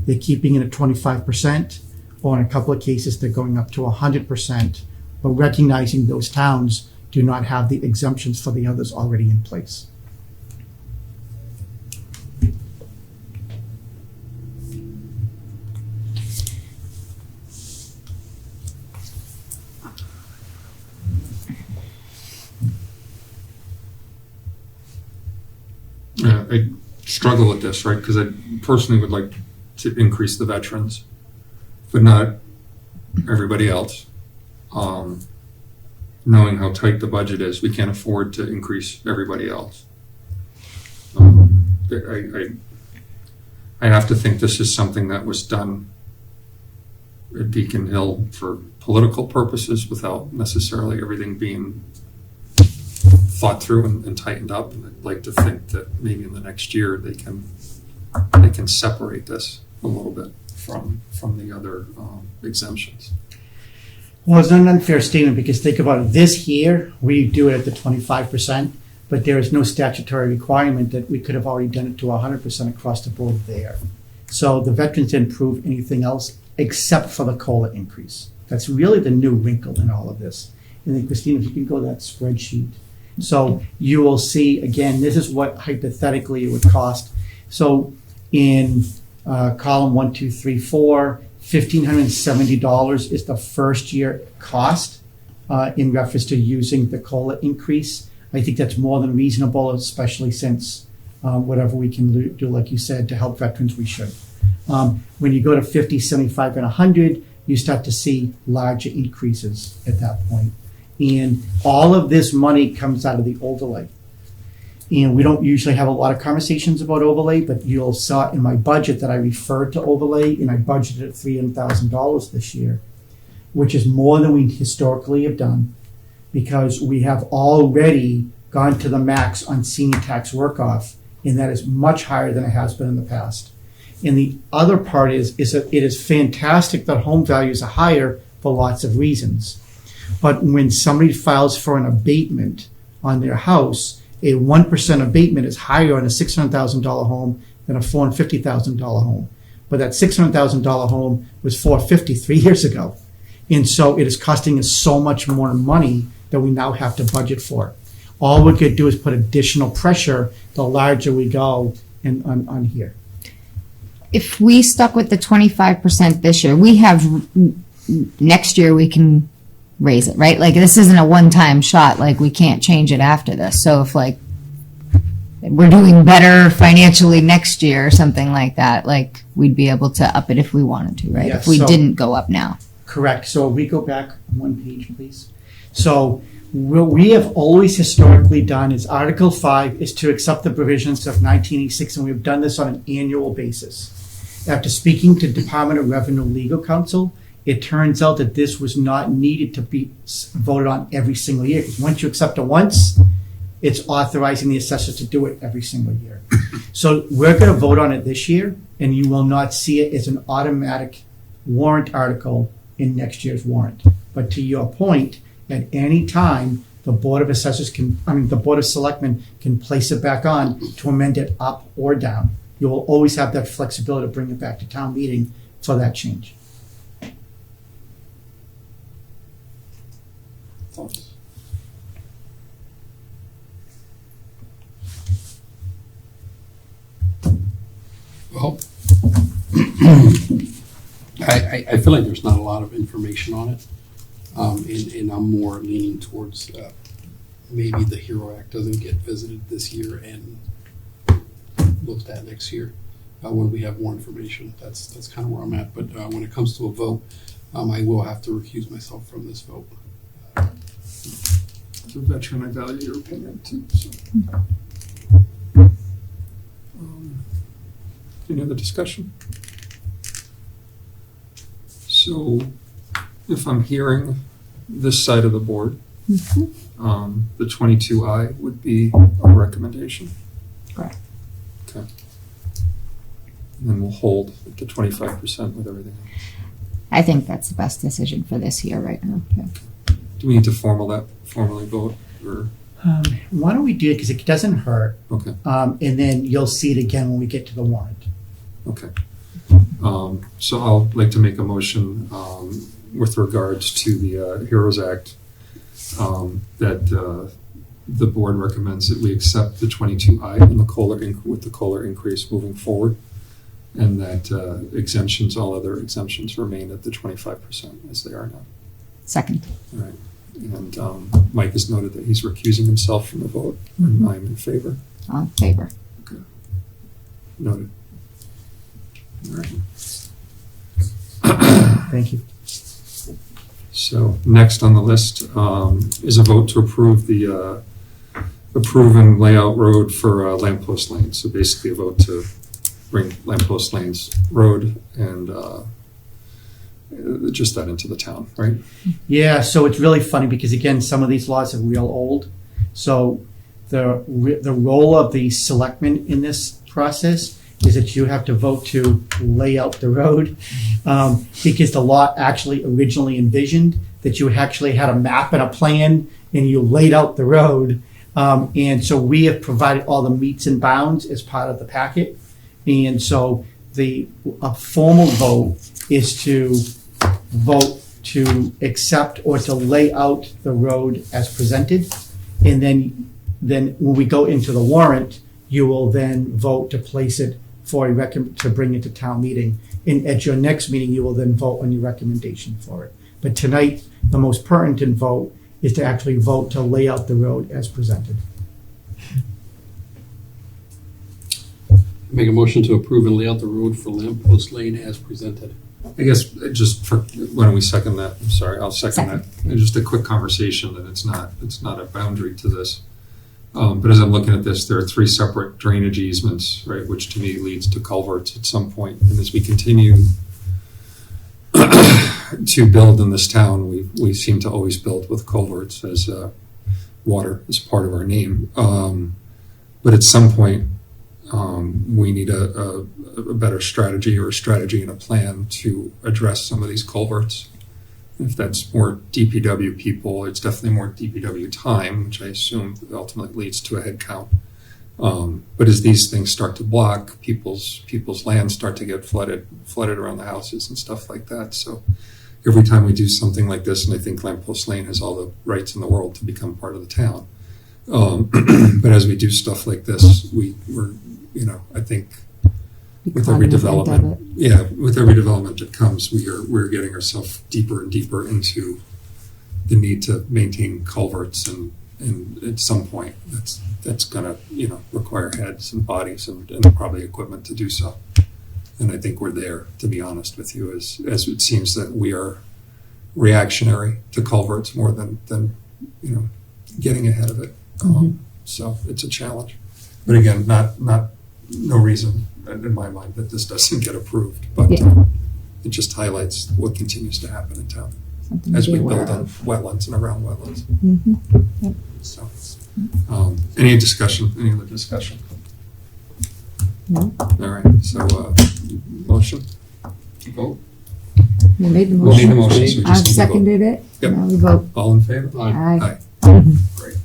they're keeping it at 25%, or in a couple of cases they're going up to 100%, but recognizing those towns do not have the exemptions for the others already in place. I struggle with this, right? Because I personally would like to increase the veterans, but not everybody else. Knowing how tight the budget is, we can't afford to increase everybody else. I have to think this is something that was done at Beacon Hill for political purposes without necessarily everything being thought through and tightened up. And I'd like to think that maybe in the next year they can separate this a little bit from the other exemptions. Well, it's not an unfair statement because think about it. This year, we do it at the 25%, but there is no statutory requirement that we could have already done it to 100% across the board there. So the veterans didn't prove anything else except for the COLA increase. That's really the new wrinkle in all of this. And then Christina, if you can go to that spreadsheet. So you will see, again, this is what hypothetically it would cost. So in column 1, 2, 3, 4, $1,570 is the first year cost in reference to using the COLA increase. I think that's more than reasonable, especially since whatever we can do, like you said, to help veterans, we should. When you go to 50, 75, and 100, you start to see larger increases at that point. And all of this money comes out of the overlay. And we don't usually have a lot of conversations about overlay, but you'll saw in my budget that I referred to overlay, and I budgeted $300,000 this year, which is more than we historically have done because we have already gone to the max on senior tax work-off, and that is much higher than it has been in the past. And the other part is that it is fantastic that home values are higher for lots of reasons. But when somebody files for an abatement on their house, a 1% abatement is higher on a $600,000 home than a $450,000 home. But that $600,000 home was $450,000 3 years ago. And so it is costing us so much more money that we now have to budget for. All we could do is put additional pressure the larger we go on here. If we stuck with the 25% this year, we have next year we can raise it, right? Like this isn't a one-time shot. Like we can't change it after this. So if like we're doing better financially next year or something like that, like we'd be able to up it if we wanted to, right? Yes, if we so- didn't go up now. Correct. So we go back one page, please. So what we have always historically done is Article 5 is to accept the provisions of 1986, and we've done this on an annual basis. After speaking to Department of Revenue Legal Counsel, it turns out that this was not needed to be voted on every single year. Because once you accept it once, it's authorizing the assessor to do it every single year. So we're going to vote on it this year, and you will not see it as an automatic warrant article in next year's warrant. But to your point, at any time, the Board of the Board of Selectmen can place it back on to amend it up or down. You will always have that flexibility to bring it back to town meeting for that change. Thoughts? Well, I feel like there's not a lot of information on it. And I'm more leaning towards maybe the HERO Act doesn't get visited this year and looked at next year when we have more information. That's kind of where I'm at. But when it comes to a vote, I will have to recuse myself from this vote. As a veteran, I value your opinion too. So. Any other discussion? So, if I'm hearing this side of the board, the 22I would be a recommendation. Correct. Okay. And then we'll hold at the 25% with everything else. I think that's the best decision for this year right now. Yeah. Do we need to formally vote, or Why don't we do it, because it doesn't hurt, okay? and then you'll see it again when we get to the warrant. Okay. So I'll like to make a motion with regards to the HEROES Act that the board recommends that we accept the 22I and with the COLA increase moving forward, and that all other exemptions remain at the 25% as they are now. Second. All right. And Mike has noted that he's recusing himself from the vote, and I'm in favor. All in favor. Okay. Noted. All right. Thank you. So next on the list is a vote to approve approve and layout road for Lamppost Lane. So basically a vote to bring Lamppost Lane's road and just that into the town, right? Yeah, so it's really funny because, again, some of these laws are real old. So the role of the selectmen in this process is that you have to vote to lay out the road because the law actually originally envisioned that you actually had a map and a plan and you laid out the road. And so we have provided all the meets and bounds as part of the packet. And so a formal vote is to vote to accept or to lay out the road as presented. And then when we go into the warrant, you will then vote to place it to bring it to town meeting. And at your next meeting, you will then vote on your recommendation for it. But tonight, the most pertinent vote is to actually vote to lay out the road as presented. Make a motion to approve and lay out the road for Lamppost Lane as presented. I guess why don't we second that? I'm sorry, I'll second that. And just a quick conversation that it's not a boundary to this. But as I'm looking at this, there are 3 separate drainage easements, right, which to me leads to culverts at some point. And as we continue to build in this town, we seem to always build with culverts as water is part of our name. But at some point, we need a better strategy or a strategy and a plan to address some of these culverts. If that's more DPW people, it's definitely more DPW time, which I assume ultimately leads to a head count. But as these things start to block, people's lands start to get flooded around the houses and stuff like that. So every time we do something like this, and I think Lamppost Lane has all the rights in the world to become part of the town. But as we do stuff like this, I think with every development, that comes, we're getting ourselves deeper and deeper into the need to maintain culverts, and at some point that's gonna require heads and bodies and probably equipment to do so. And I think we're there, to be honest with you, as it seems that we are reactionary to culverts more than getting ahead of it. So it's a challenge. But again, no reason in my mind that this doesn't get approved, but it just highlights what continues to happen in town as we build on wetlands and around wetlands. Yep. So, any other discussion? No. All right. So, motion. Vote. You made the We'll need a motion. motion. So we I've just need to vote. seconded it. Yep. Now we vote. All in favor? Aye. Great.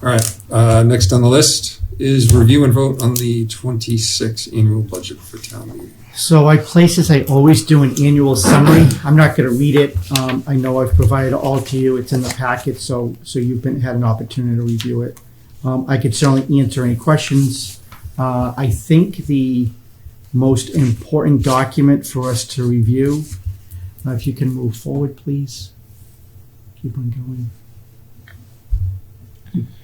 All right. Next on the list is review and vote on the 26 annual budget for town meeting. So I place this, I always do an annual summary. I'm not going to read it. I know I've provided it all to you. It's in the packet, so you've had an opportunity to review it. I could certainly answer any questions. I think the most important document for us to review, if you can move forward, please. keep on going.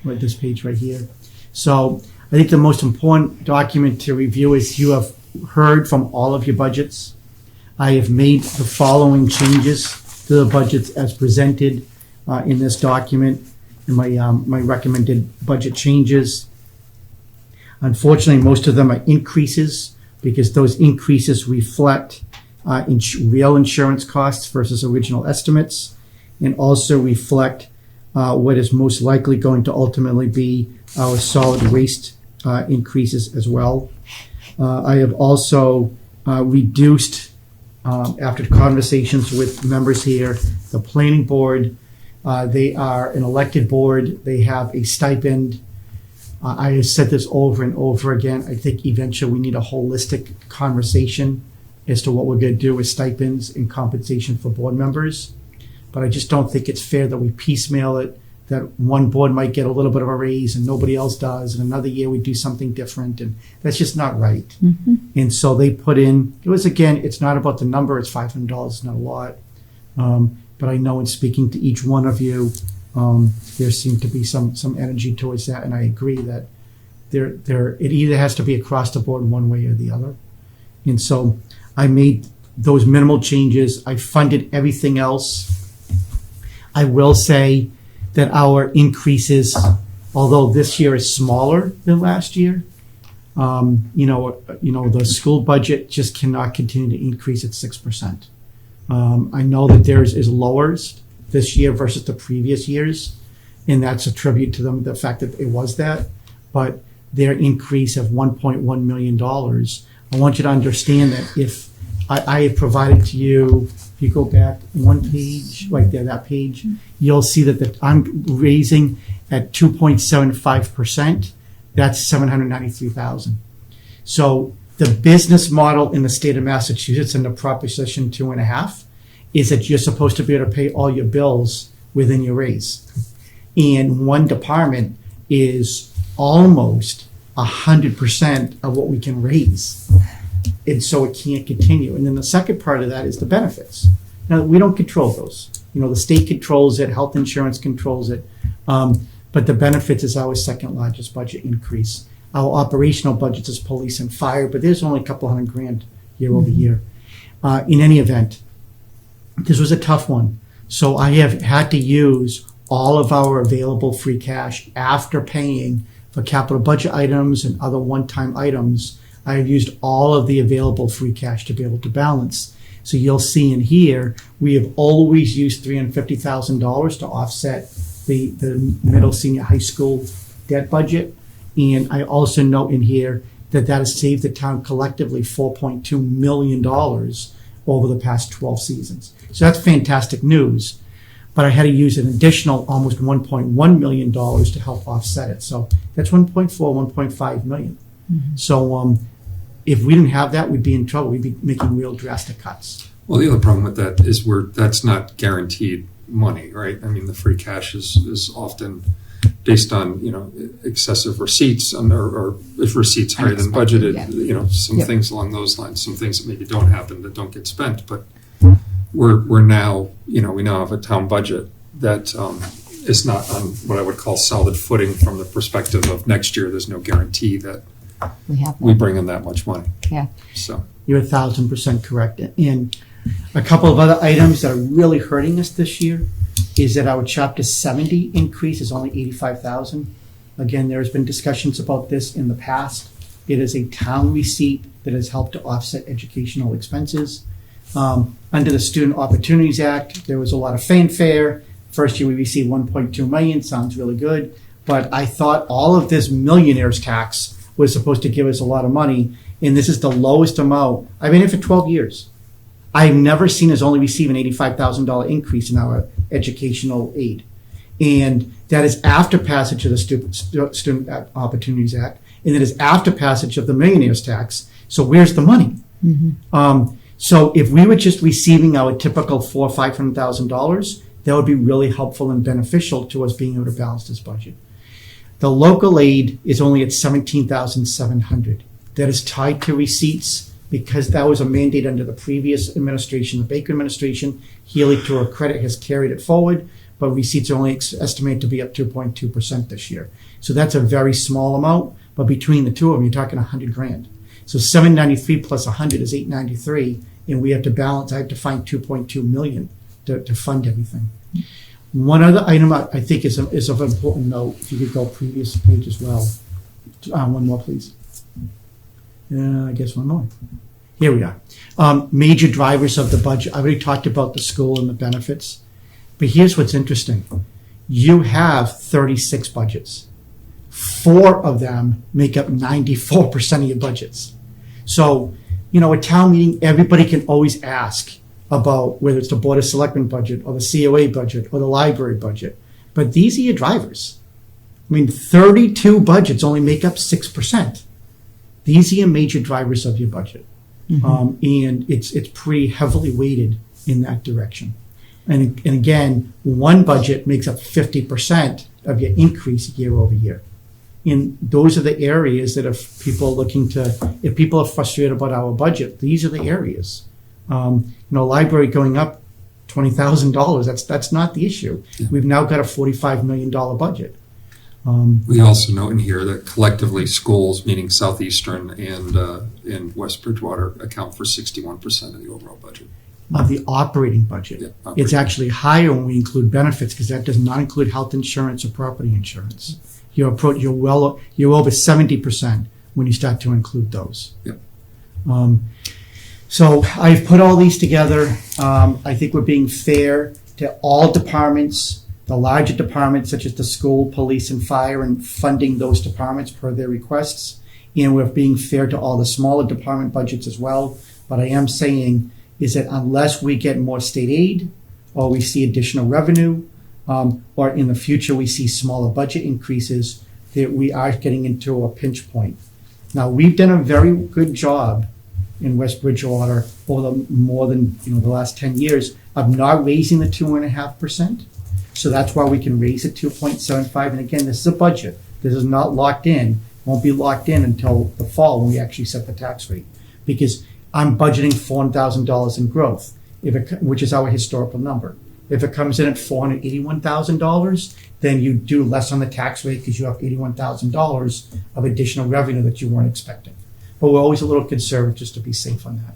Right, this page right here. So I think the most important document to review is you have heard from all of your budgets. I have made the following changes to the budgets as presented in this document, in my recommended budget changes. Unfortunately, most of them are increases because those increases reflect real insurance costs versus original estimates, and also reflect what is most likely going to ultimately be our solid waste increases as well. I have also reduced, after conversations with members here, the planning board. They are an elected board. They have a stipend. I have said this over and over again. I think eventually we need a holistic conversation as to what we're going to do with stipends and compensation for board members. But I just don't think it's fair that we piecemeal it, that one board might get a little bit of a raise and nobody else does, and another year we do something different, and that's just not right. Mm-hmm. And so they put in, it's not about the number, it's $500, it's not a lot. But I know in speaking to each one of you, there seemed to be some energy towards that, and I agree that it either has to be across the board one way or the other. And so I made those minimal changes. I funded everything else. I will say that our increases, although this year is smaller than last year, the school budget just cannot continue to increase at 6%. I know that theirs is lower this year versus the previous years, and that's a tribute to them, the fact that it was that. But their increase of $1.1 million, I want you to understand that if I have provided to you, if you go back one page, right there, that page, you'll see that I'm raising at 2.75%. That's $793,000. So the business model in the state of Massachusetts in the Proposition 2.5 is that you're supposed to be able to pay all your bills within your raise. And one department is almost 100% of what we can raise. And so it can't continue. And then the second part of that is the benefits. Now, we don't control those. The state controls it, health insurance controls it. But the benefits is our second largest budget increase. Our operational budgets is police and fire, but there's only a couple $100,000 year over year. In any event, this was a tough one. So I have had to use all of our available free cash after paying for capital budget items and other one-time items. I have used all of the available free cash to be able to balance. So you'll see in here, we have always used $350,000 to offset the middle senior high school debt budget. And I also note in here that has saved the town collectively $4.2 million over the past 12 seasons. So that's fantastic news. But I had to use an additional almost $1.1 million to help offset it. So that's 1.5 million. Mm-hmm. So if we didn't have that, we'd be in trouble. We'd be making real drastic cuts. Well, the other problem with that is that's not guaranteed money, right? I mean, the free cash is often based on, excessive receipts or if receipts higher than budgeted, yeah. Some things along those lines, some things that maybe don't happen that don't get spent. But we're now, we now have a town budget that is not on what I would call solid footing from the perspective of next year. There's no guarantee that we bring in that much money. Yeah. So you're 1,000% correct. And a couple of other items that are really hurting us this year is that our Chapter 70 increase is only $85,000. Again, there's been discussions about this in the past. It is a town receipt that has helped to offset educational expenses. Under the Student Opportunities Act, there was a lot of fanfare. First year we received $1.2 million, sounds really good. But I thought all of this millionaire's tax was supposed to give us a lot of money, and this is the lowest amount. I've been here for 12 years. I've never seen us only receive an $85,000 increase in our educational aid. And that is after passage of the Student Opportunities Act, and it is after passage of the millionaire's tax. So where's the money? Mm-hmm. So if we were just receiving our typical $400,000 or $500,000, that would be really helpful and beneficial to us being able to balance this budget. The local aid is only at $17,700. That is tied to receipts because that was a mandate under the previous administration, the Baker administration. Healy, to her credit, has carried it forward, but receipts are only estimated to be up 2.2% this year. So that's a very small amount, but between the two of them, you're talking $100,000. So 793 plus 100 is 893, and we have to balance. I have to find 2.2 million to fund everything. One other item I think is of important note. If you could go previous page as well. One more, please. I guess one more. Here we are. Major drivers of the budget. I already talked about the school and the benefits, but here's what's interesting. You have 36 budgets. 4 of them make up 94% of your budgets. So, at town meeting, everybody can always ask about whether it's the Board of Selectmen budget or the COA budget or the library budget. But these are your drivers. 32 budgets only make up 6%. These are your major drivers of your budget. And it's pretty heavily weighted in that direction. And again, one budget makes up 50% of your increase year over year. And those are the areas that if people are frustrated about our budget, these are the areas. Library going up $20,000, that's not the issue. Yeah. We've now got a $45 million budget. We also note in here that collectively schools, meaning Southeastern and West Bridgewater, account for 61% of the overall budget. Of the operating budget. Yeah, operating. It's actually higher when we include benefits because that does not include health insurance or property insurance. You're over 70% when you start to include those. Yep. So I've put all these together. I think we're being fair to all departments, the larger departments such as the school, police, and fire, and funding those departments per their requests. And we're being fair to all the smaller department budgets as well. But I am saying is that unless we get more state aid or we see additional revenue, or in the future we see smaller budget increases, that we are getting into a pinch point. Now, we've done a very good job in West Bridgewater over more than the last 10 years of not raising the 2.5%. So that's why we can raise it 2.75. And again, this is a budget. This is not locked in. Won't be locked in until the fall when we actually set the tax rate. Because I'm budgeting $400,000 in growth, which is our historical number. If it comes in at $481,000, then you do less on the tax rate because you have $81,000 of additional revenue that you weren't expecting. But we're always a little conservative just to be safe on that.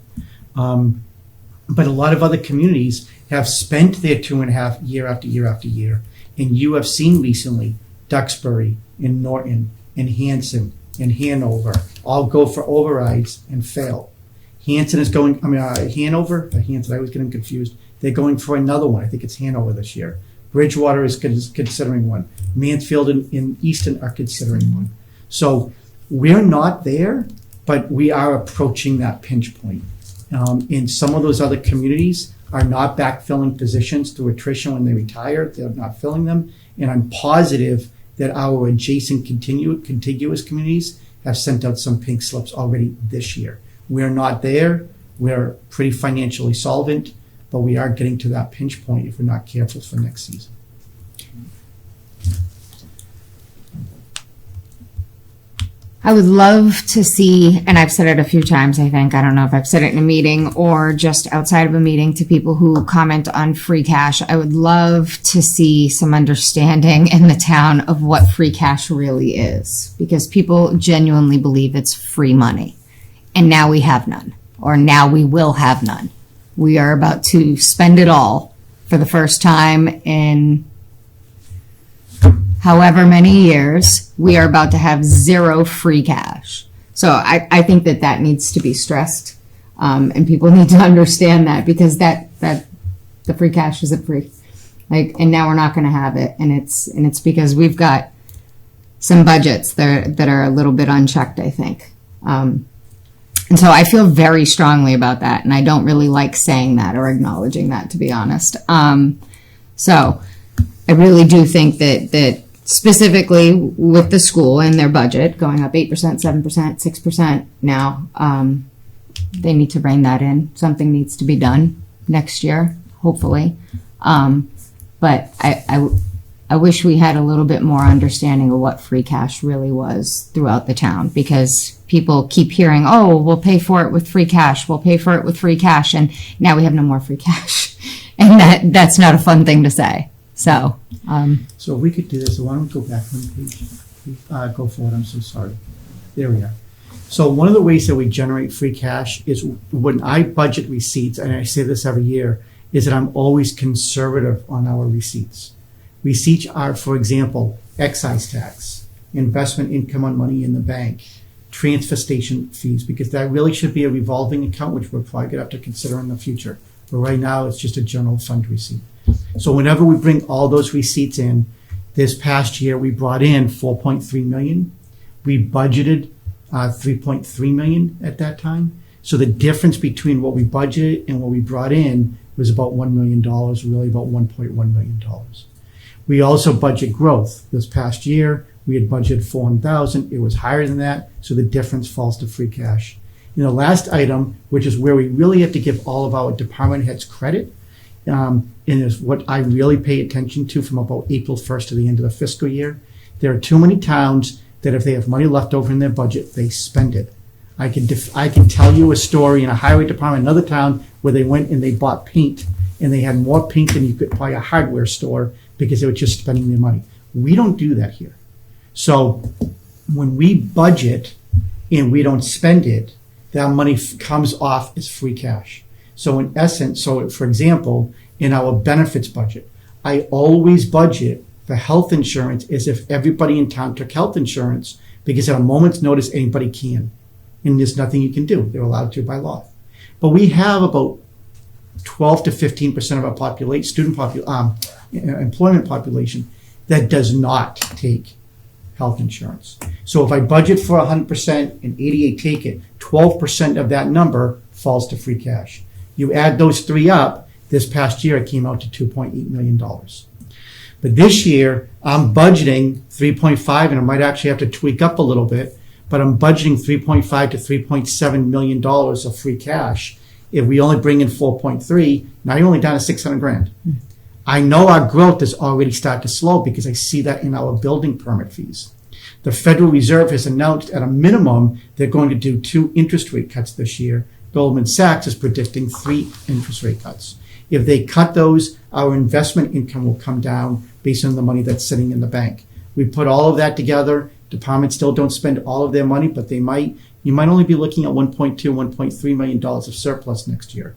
But a lot of other communities have spent their 2.5 year after year after year. And you have seen recently Duxbury and Norton and Hanson and Hanover all go for overrides and fail. Hanson is going, Hanover, Hanson, I always get them confused. They're going for another one. I think it's Hanover this year. Bridgewater is considering one. Mansfield and Easton are considering one. So we're not there, but we are approaching that pinch point. And some of those other communities are not backfilling positions through attrition when they retire. They're not filling them. And I'm positive that our adjacent contiguous communities have sent out some pink slips already this year. We're not there. We're pretty financially solvent, but we are getting to that pinch point if we're not careful for next season. I would love to see, and I've said it a few times, I think, I don't know if I've said it in a meeting or just outside of a meeting to people who comment on free cash. I would love to see some understanding in the town of what free cash really is, because people genuinely believe it's free money. And now we have none, or now we will have none. We are about to spend it all for the first time in however many years. We are about to have zero free cash. So I think that needs to be stressed, and people need to understand that, because that the free cash isn't free. And now we're not going to have it, and it's because we've got some budgets that are a little bit unchecked, I think. And so I feel very strongly about that, and I don't really like saying that or acknowledging that, to be honest. So I really do think that specifically with the school and their budget going up 8%, 7%, 6% now, they need to rein that in. Something needs to be done next year, hopefully. But I wish we had a little bit more understanding of what free cash really was throughout the town, because people keep hearing, oh, we'll pay for it with free cash. We'll pay for it with free cash. And now we have no more free cash. And that's not a fun thing to say. So, So if we could do this, why don't we go back one page? Go forward, I'm so sorry. There we are. So one of the ways that we generate free cash is when I budget receipts, and I say this every year, is that I'm always conservative on our receipts. Receipts are, for example, excise tax, investment income on money in the bank, transfer station fees, because that really should be a revolving account, which we're probably going to have to consider in the future. But right now, it's just a general fund receipt. So whenever we bring all those receipts in, this past year, we brought in 4.3 million. We budgeted 3.3 million at that time. So the difference between what we budgeted and what we brought in was about $1 million, really about $1.1 million. We also budget growth. This past year, we had budgeted 400,000. It was higher than that, so the difference falls to free cash. And the last item, which is where we really have to give all of our department heads credit, and is what I really pay attention to from about April 1st to the end of the fiscal year. There are too many towns that if they have money left over in their budget, they spend it. I can tell you a story in a highway department, another town, where they went and they bought paint, and they had more paint than you could buy a hardware store because they were just spending their money. We don't do that here. So when we budget and we don't spend it, that money comes off as free cash. So in essence, so for example, in our benefits budget, I always budget for health insurance as if everybody in town took health insurance, because at a moment's notice, anybody can. And there's nothing you can do. They're allowed to by law. But we have about 12 to 15% of our employment population that does not take health insurance. So if I budget for 100% and 88 take it, 12% of that number falls to free cash. You add those three up, this past year it came out to $2.8 million. But this year I'm budgeting 3.5, and I might actually have to tweak up a little bit, but I'm budgeting 3.5 to $3.7 million of free cash. If we only bring in 4.3, now you're only down to 600 grand. I know our growth has already started to slow because I see that in our building permit fees. The Federal Reserve has announced at a minimum they're going to do 2 interest rate cuts this year. Goldman Sachs is predicting 3 interest rate cuts. If they cut those, our investment income will come down based on the money that's sitting in the bank. We put all of that together. Departments still don't spend all of their money, but they might. You might only be looking at $1.2, $1.3 million of surplus next year.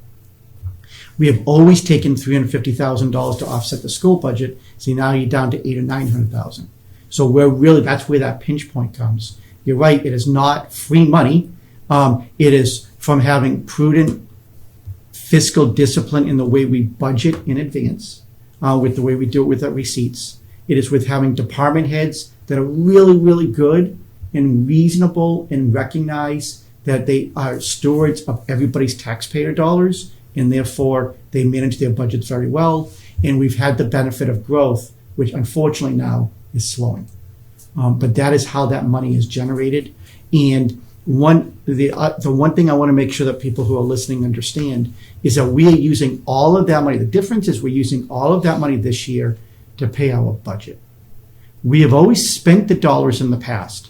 We have always taken $350,000 to offset the school budget. So now you're down to $800,000 or $900,000. So that's where that pinch point comes. You're right. It is not free money. It is from having prudent fiscal discipline in the way we budget in advance, with the way we do it with our receipts. It is with having department heads that are really, really good and reasonable and recognize that they are stewards of everybody's taxpayer dollars, and therefore they manage their budgets very well. And we've had the benefit of growth, which unfortunately now is slowing. But that is how that money is generated. And the one thing I want to make sure that people who are listening understand is that we are using all of that money. The difference is we're using all of that money this year to pay our budget. We have always spent the dollars in the past.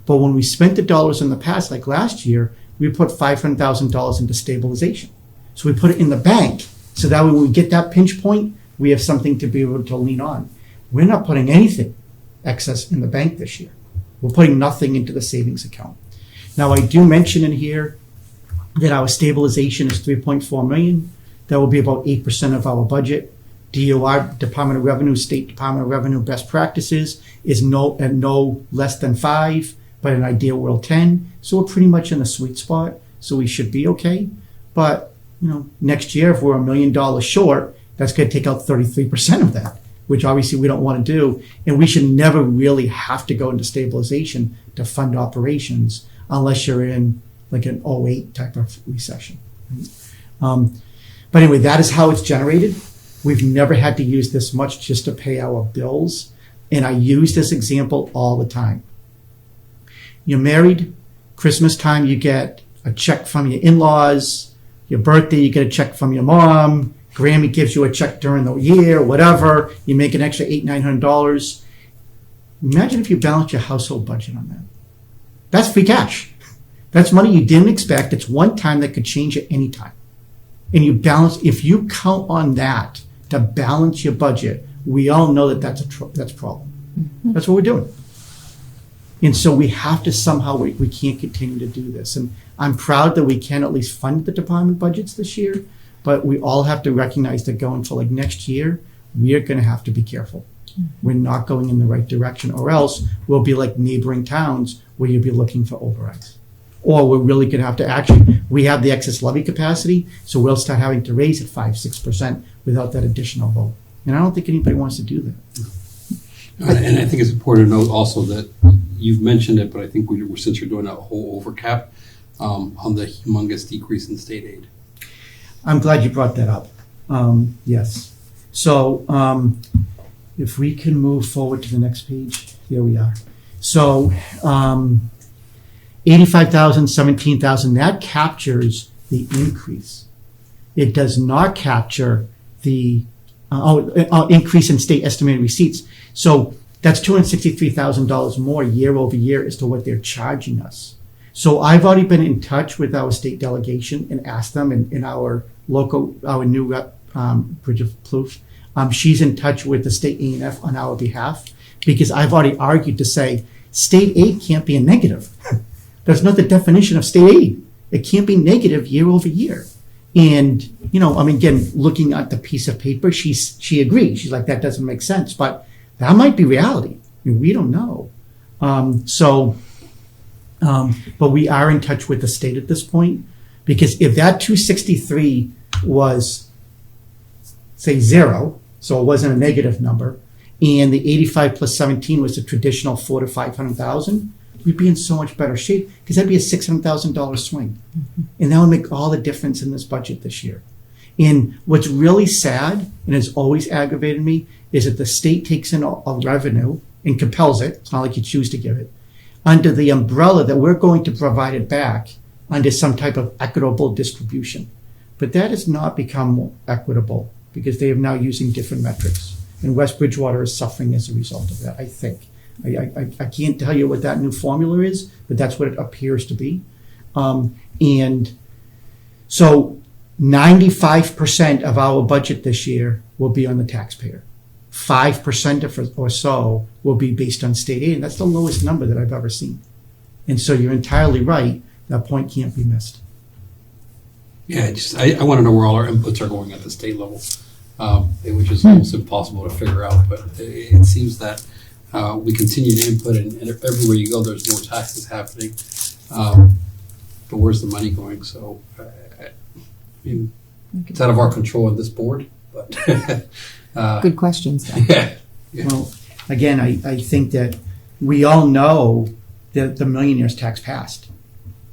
But when we spent the dollars in the past, like last year, we put $500,000 into stabilization. So we put it in the bank. So that way when we get that pinch point, we have something to be able to lean on. We're not putting anything excess in the bank this year. We're putting nothing into the savings account. Now, I do mention in here that our stabilization is $3.4 million. That will be about 8% of our budget. DOR, Department of Revenue, State Department of Revenue best practices is no less than 5, but in ideal world 10. So we're pretty much in the sweet spot. So we should be okay. But next year, if we're $1 million short, that's going to take out 33% of that, which obviously we don't want to do. And we should never really have to go into stabilization to fund operations unless you're in like an 08 type of recession. But anyway, that is how it's generated. We've never had to use this much just to pay our bills. And I use this example all the time. You're married, Christmas time, you get a check from your in-laws. Your birthday, you get a check from your mom. Grammy gives you a check during the year, whatever. You make an extra $800, $900. Imagine if you balance your household budget on that. That's free cash. That's money you didn't expect. It's one time that could change at any time. And you balance, if you count on that to balance your budget We all know that that's a problem. That's what we're doing. And so we have to somehow, we can't continue to do this. And I'm proud that we can at least fund the department budgets this year, but we all have to recognize that going for like next year, we are going to have to be careful. We're not going in the right direction, or else we'll be like neighboring towns where you'll be looking for overrides. Or we're really going to have to actually, we have the excess levy capacity, so we'll start having to raise it 5-6% without that additional vote. And I don't think anybody wants to do that. And I think it's important to note also that you've mentioned it, but I think since you're doing a whole overcap on the humongous decrease in state aid. I'm glad you brought that up. Yes. So if we can move forward to the next page, here we are. So 85,000, 17,000, that captures the increase. It does not capture the increase in state estimated receipts. So that's $263,000 more year over year as to what they're charging us. So I've already been in touch with our state delegation and asked them, in our new rep, Bridget Plouffe, she's in touch with the state A&F on our behalf, because I've already argued to say state aid can't be a negative. That's not the definition of state aid. It can't be negative year over year. And, again, looking at the piece of paper, she agreed. She's like, that doesn't make sense. But that might be reality. We don't know. But we are in touch with the state at this point, because if that 263 was, say, 0, so it wasn't a negative number, and the 85 plus 17 was the traditional 400,000 to 500,000, we'd be in so much better shape, because that'd be a $600,000 swing. And that would make all the difference in this budget this year. And what's really sad, and has always aggravated me, is that the state takes in a revenue and compels it, it's not like you choose to give it, under the umbrella that we're going to provide it back under some type of equitable distribution. But that has not become equitable, because they are now using different metrics. And West Bridgewater is suffering as a result of that, I think. I can't tell you what that new formula is, but that's what it appears to be. And so 95% of our budget this year will be on the taxpayer. 5% or so will be based on state aid, and that's the lowest number that I've ever seen. And so you're entirely right, that point can't be missed. Yeah, I want to know where all our inputs are going at the state level, which is almost impossible to figure out. But it seems that we continue to input, and everywhere you go, there's more taxes happening. But where's the money going? So, it's out of our control at this board. But Good questions. yeah. Well, again, I think that we all know that the millionaire's tax passed.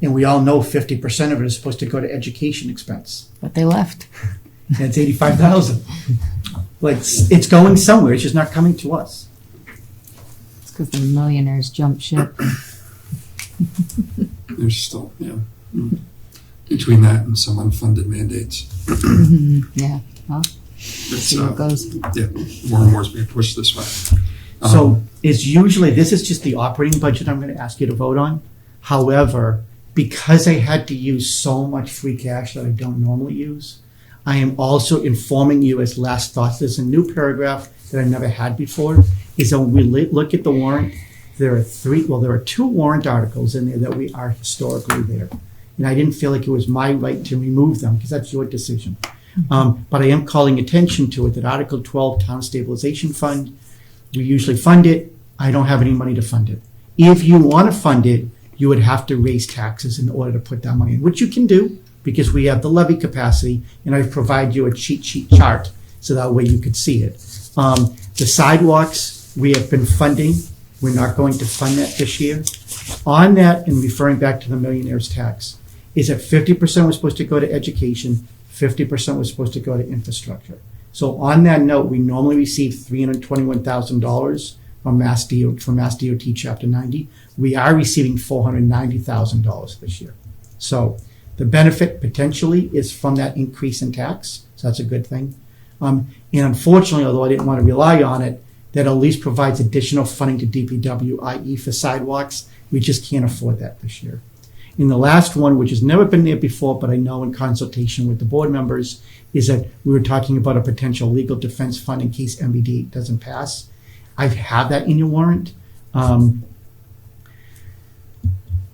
And we all know 50% of it is supposed to go to education expense. But they left. And it's 85,000. Like, it's going somewhere, it's just not coming to us. It's because the millionaires jumped ship. There's still, between that and some unfunded mandates. Yeah. Well, It's, see how it goes. more and more is being pushed this way. So it's usually, this is just the operating budget I'm going to ask you to vote on. However, because I had to use so much free cash that I don't normally use, I am also informing you as last thoughts. There's a new paragraph that I've never had before, is that when we look at the warrant, there are 2 warrant articles in there that we are historically there. And I didn't feel like it was my right to remove them, because that's your decision. But I am calling attention to it, that Article 12, Town Stabilization Fund, we usually fund it. I don't have any money to fund it. If you want to fund it, you would have to raise taxes in order to put that money in, which you can do, because we have the levy capacity, and I've provided you a cheat sheet chart so that way you could see it. The sidewalks, we have been funding. We're not going to fund that this year. On that, and referring back to the millionaire's tax, is that 50% was supposed to go to education, 50% was supposed to go to infrastructure. So on that note, we normally receive $321,000 from Mass DOT Chapter 90. We are receiving $490,000 this year. So the benefit potentially is from that increase in tax. So that's a good thing. And unfortunately, although I didn't want to rely on it, that at least provides additional funding to DPW, i.e. for sidewalks. We just can't afford that this year. And the last one, which has never been there before, but I know in consultation with the board members, is that we were talking about a potential legal defense fund in case MBD doesn't pass. I have that in your warrant.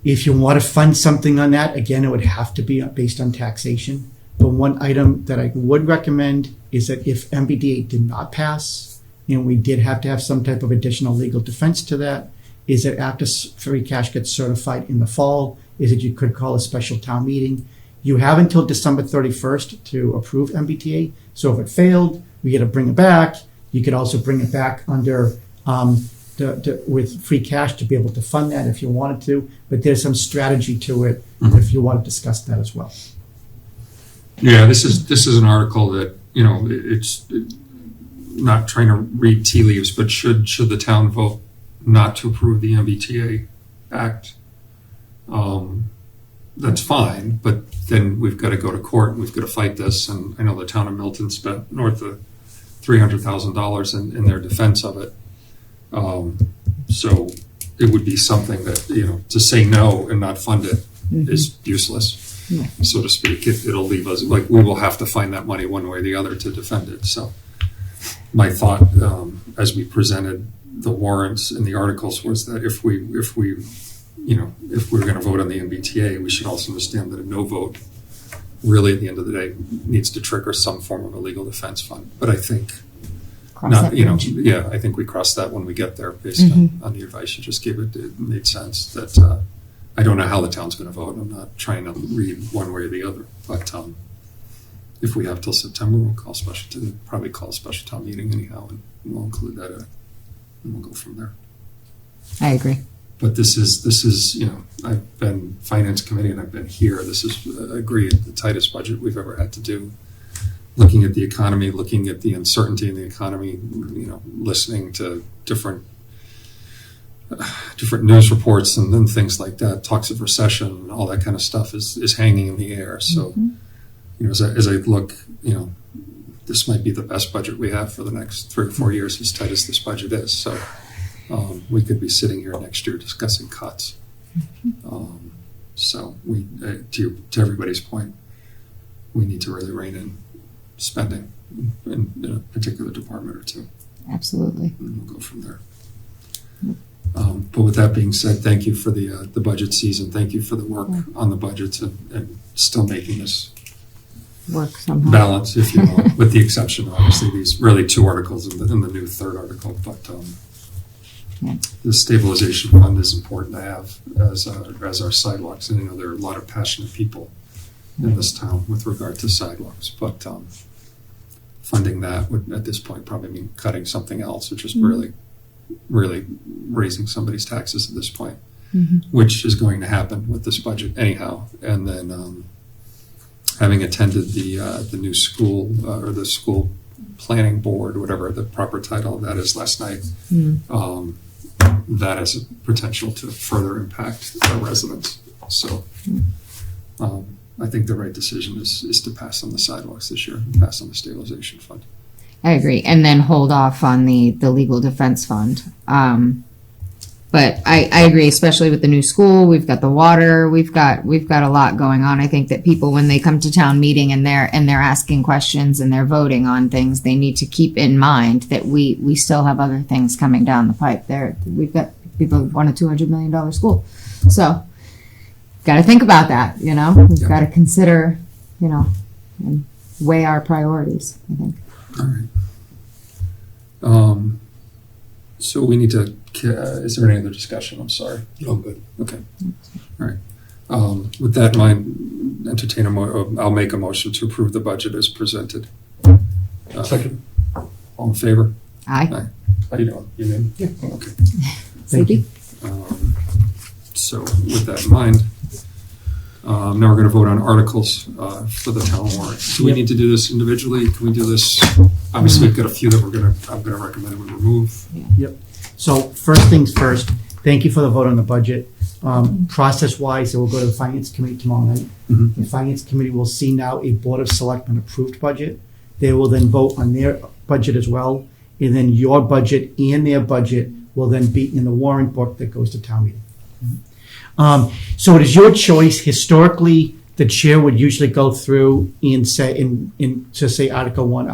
If you want to fund something on that, again, it would have to be based on taxation. But one item that I would recommend is that if MBDA did not pass, and we did have to have some type of additional legal defense to that, is that after free cash gets certified in the fall, is that you could call a special town meeting. You have until December 31st to approve MBTA. So if it failed, we got to bring it back. You could also bring it back under with free cash to be able to fund that if you wanted to. But there's some strategy to it if you want to discuss that as well. Yeah, this is an article that, you know, it's not trying to read tea leaves, but should the town vote not to approve the MBTA Act, that's fine, but then we've got to go to court and we've got to fight this. And I know the town of Milton spent north of $300,000 in their defense of it. So it would be something that, you know, to say no and not fund it is useless. Yeah. So to speak. It'll leave us, like, we will have to find that money one way or the other to defend it. So my thought, as we presented the warrants and the articles, was that if we're going to vote on the MBTA, we should also understand that a no vote really at the end of the day needs to trigger some form of a legal defense fund. But I think I think we cross that when we get there based on the advice you just gave. It made sense that I don't know how the town's going to vote. I'm not trying to read one way or the other, but if we have till September, we'll probably call a special town meeting anyhow, and we'll include that in it, and we'll go from there. I agree. But this is, you know, I've been finance committee and I've been here. This is, agreed, the tightest budget we've ever had to do. Looking at the economy, looking at the uncertainty in the economy, you know, listening to different news reports and then things like that, talks of recession, all that kind of stuff is hanging in the air. So, you know, as I look, you know, this might be the best budget we have for the next 3 or 4 years, as tight as this budget is. So we could be sitting here next year discussing cuts. So we, to everybody's point, we need to really rein in spending in a particular department or two. Absolutely. And we'll go from there. But with that being said, thank you for the budget season. Thank you for the work on the budgets and still making this work somehow. Balance, if you will, with the exception of obviously these really 2 articles in the new 3rd article. But the stabilization fund is important to have as our sidewalks. And you know, there are a lot of passionate people in this town with regard to sidewalks. But funding that would at this point probably mean cutting something else, which is really raising somebody's taxes at this point, which is going to happen with this budget anyhow. And then having attended the new school or the school planning board, whatever the proper title of that is, last night, that has a potential to further impact our residents. So I think the right decision is to pass on the sidewalks this year and pass on the stabilization fund. I agree, and then hold off on the legal defense fund. But I agree, especially with the new school. We've got the water. We've got a lot going on. I think that people, when they come to town meeting and they're asking questions and they're voting on things, they need to keep in mind that we still have other things coming down the pipe. We've got people who want a $200 million school, so got to think about that. You know, we've got to consider, you know, and weigh our priorities, I think. All right. So we need to, is there any other discussion? I'm sorry. Oh, good. Okay. All right. With that in mind, I'll make a motion to approve the budget as presented. Second. All in favor? Aye. How you doing? You in? Yeah. Okay. Thank you. So with that in mind, now we're going to vote on articles for the town warrant. Do we need to do this individually? Can we do this? Obviously, we've got a few that I'm going to recommend we remove. Yep. So first things first, thank you for the vote on the budget. Process-wise, it will go to the Finance Committee tomorrow night. The Finance Committee will see now a Board of Selectmen approved budget. They will then vote on their budget as well, and then your budget and their budget will then be in the warrant book that goes to town meeting. So it is your choice. Historically, the chair would usually go through and say, to say Article 1,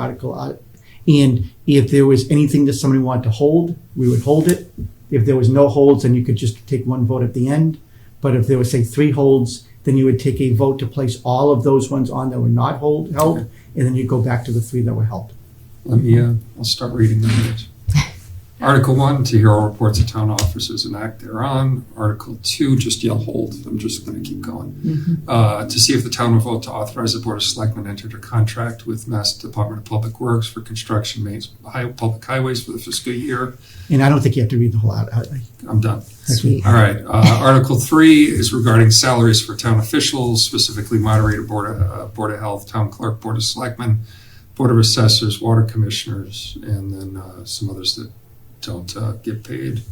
and if there was anything that somebody wanted to hold, we would hold it. If there was no holds, then you could just take one vote at the end. But if there was, say, 3 holds, then you would take a vote to place all of those ones on that were not held, and then you go back to the 3 that were held. Let me, I'll start reading the minutes. Article 1, to hear all reports of town officers and act thereon. Article 2, just yell hold. I'm just going to keep going. To see if the town will vote to authorize the Board of Selectmen enter into a contract with Mass Department of Public Works for construction public highways for the fiscal year. And I don't think you have to read the whole out. I'm done. Sweet. All right. Article 3 is regarding salaries for town officials, specifically moderator, Board of Health, Town Clerk, Board of Selectmen, Board of Assessors, Water Commissioners, and then some others that don't get paid.